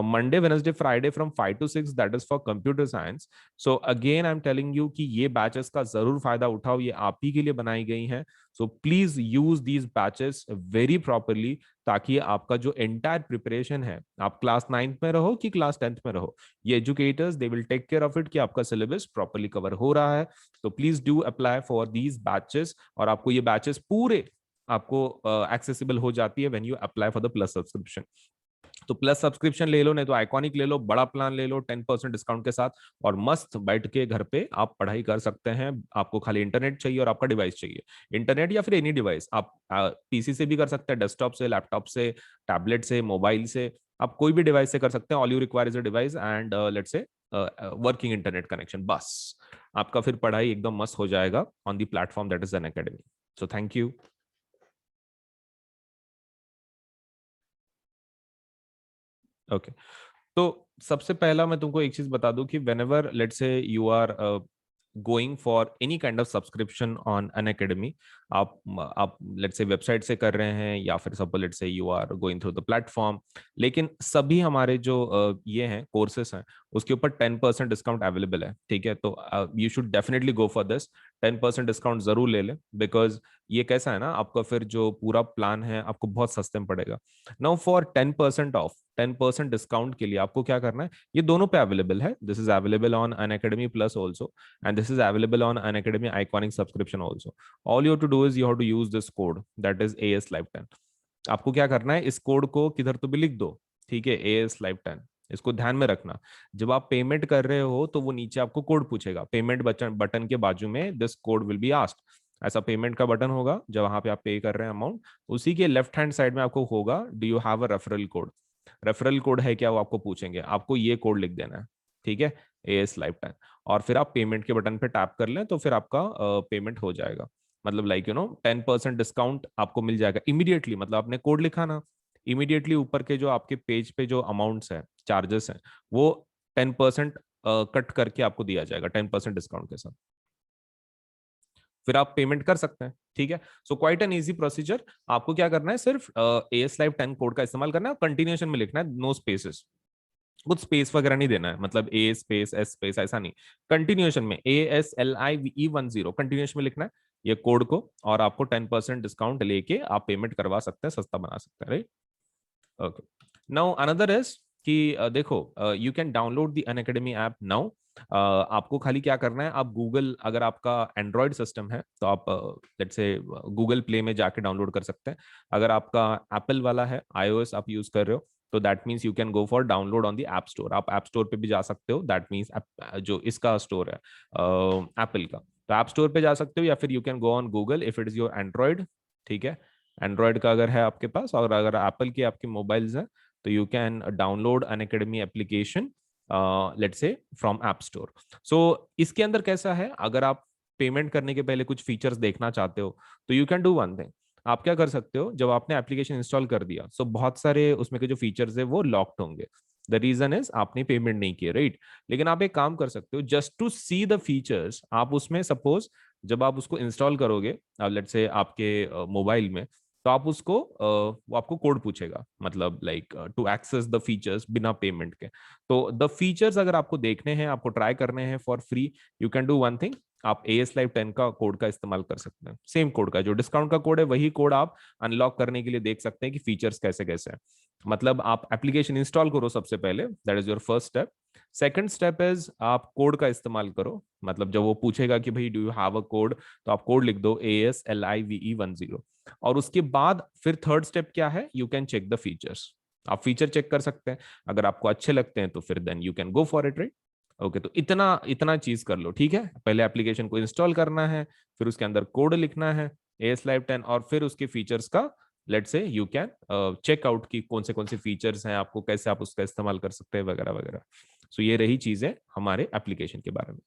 Monday, Wednesday, Friday from 5 to 6 that is for computer science. So again I'm telling you कि ये batches का जरूर फायदा उठाओ, ये आप ही के लिए बनाई गई हैं। So please use these batches very properly ताकि आपका जो एंटायर प्रिपरेशन है, आप क्लास 9th में रहो कि क्लास 10th में रहो, ये educators they will take care of it कि आपका सिलेबस प्रॉपर्ली कवर हो रहा है। तो please do apply for these batches और आपको ये बैचेस पूरे आपको एक्सेसिबल हो जाती है when you apply for the plus subscription. तो प्लस सब्सक्रिप्शन ले लो, नहीं तो आइकॉनिक ले लो, बड़ा प्लान ले लो 10% डिस्काउंट के साथ और मस्त बैठ के घर पे आप पढ़ाई कर सकते हैं। आपको खाली इंटरनेट चाहिए और आपका डिवाइस चाहिए, इंटरनेट या फिर एनी डिवाइस। आप पीसी से भी कर सकते हैं, डेस्कटॉप से, लैपटॉप से, टैबलेट से, मोबाइल से, आप कोई भी डिवाइस से कर सकते हैं। All you require is a device and let's say working internet connection, बस आपका फिर पढ़ाई एकदम मस्त हो जाएगा on the platform that is Unacademy. So thank you. Okay, तो सबसे पहला मैं तुमको एक चीज बता दूं कि whenever let's say you are going for any kind of subscription on an academy, आप let's say वेबसाइट से कर रहे हैं या फिर suppose let's say you are going through the platform, लेकिन सभी हमारे जो ये हैं कोर्सेस हैं उसके ऊपर 10% डिस्काउंट अवेलेबल है। ठीक है, तो you should definitely go for this, 10% discount जरूर ले लें बिकॉज ये कैसा है ना, आपका फिर जो पूरा प्लान है आपको बहुत सस्ते में पड़ेगा। नाउ फॉर 10% ऑफ, 10% डिस्काउंट के लिए आपको क्या करना है, ये दोनों पे अवेलेबल है। This is available on Unacademy plus also and this is available on Unacademy iconic subscription also. All you have to do is you have to use this code that is AS Live 10। आपको क्या करना है, इस code को किधर तो भी लिख दो, ठीक है, AS Live 10। इसको ध्यान में रखना, जब आप पेमेंट कर रहे हो तो वो नीचे आपको कोड पूछेगा, पेमेंट बटन के बाजू में this code will be asked. ऐसा पेमेंट का बटन होगा जब वहां पे आप पे कर रहे हैं अमाउंट, उसी के लेफ्ट हैंड साइड में आपको होगा do you have a referral code. Referral code है क्या वो आपको पूछेंगे, आपको ये कोड लिख देना है, ठीक है, AS Live 10, और फिर आप पेमेंट के बटन पे टैप कर लें तो फिर आपका पेमेंट हो जाएगा। मतलब लाइक यू नो 10% डिस्काउंट आपको मिल जाएगा इमीडिएटली। मतलब आपने कोड लिखा ना, इमीडिएटली ऊपर के जो आपके पेज पे जो अमाउंट्स है, चार्जेस हैं, वो 10% कट करके आपको दिया जाएगा 10% डिस्काउंट के साथ, फिर आप पेमेंट कर सकते हैं। ठीक है, so quite an easy procedure. आपको क्या करना है, सिर्फ AS Live 10 कोड का इस्तेमाल करना है, कंटिन्यूएशन में लिखना है, नो स्पेसेस, कुछ स्पेस वगैरह नहीं देना है, मतलब A स्पेस S स्पेस ऐसा नहीं, कंटिन्यूएशन में ASLIVE10 कंटिन्यूएशन में लिखना है ये कोड को, और आपको 10% डिस्काउंट लेके आप पेमेंट करवा सकते हैं, सस्ता बना सकते हैं, right? Okay, now another is कि देखो you can download the Unacademy app now. आपको खाली क्या करना है, आप गूगल, अगर आपका एंड्रॉयड सिस्टम है तो आप लेट्स से गूगल प्ले में जाके डाउनलोड कर सकते हैं। अगर आपका एप्पल वाला है, iOS आप यूज कर रहे हो, तो that means you can go for download on the app store. आप ऐप स्टोर पे भी जा सकते हो, दैट मीन्स जो इसका स्टोर है एप्पल का, तो ऐप स्टोर पे जा सकते हो, या फिर you can go on Google if it is your Android. ठीक है, एंड्रॉयड का अगर है आपके पास, और अगर एप्पल की आपके मोबाइल्स हैं, तो you can download Unacademy application let's say from app store. So इसके अंदर कैसा है, अगर आप पेमेंट करने के पहले कुछ फीचर्स देखना चाहते हो, तो you can do one thing. आप क्या कर सकते हो, जब आपने एप्लीकेशन इंस्टॉल कर दिया, सो बहुत सारे उसमें के जो फीचर्स है वो लॉक्ड होंगे। द रीजन इज आपने पेमेंट नहीं किया, राइट। लेकिन आप एक काम कर सकते हो, just to see the features, आप उसमें सपोज जब आप उसको इंस्टॉल करोगे लेट्स से आपके मोबाइल में, तो आप उसको वो आपको कोड पूछेगा, मतलब like to access the features बिना पेमेंट के। तो द फीचर्स अगर आपको देखने हैं, आपको ट्राई करने हैं for free, you can do one thing. आप AS Live 10 का कोड का इस्तेमाल कर सकते हैं, सेम कोड का जो डिस्काउंट का कोड है, वही कोड आप अनलॉक करने के लिए देख सकते हैं कि फीचर्स कैसे कैसे हैं। मतलब आप एप्लीकेशन इंस्टॉल करो सबसे पहले, that is your first step. Second step is आप कोड का इस्तेमाल करो, मतलब जब वो पूछेगा कि भाई do you have a code, तो आप कोड लिख दो ASLIVE10। और उसके बाद फिर थर्ड स्टेप क्या है, you can check the features. आप फीचर चेक कर सकते हैं, अगर आपको अच्छे लगते हैं तो फिर then you can go for it, right. Okay, तो इतना इतना चीज कर लो, ठीक है। पहले एप्लीकेशन को इंस्टॉल करना है, फिर उसके अंदर कोड लिखना है AS Live 10, और फिर उसके फीचर्स का लेट से यू कैन चेक आउट की कौन से फीचर्स हैं, आपको कैसे आप उसका इस्तेमाल कर सकते हैं, वगैरह वगैरह। सो ये रही चीजें हमारे एप्लीकेशन के बारे में।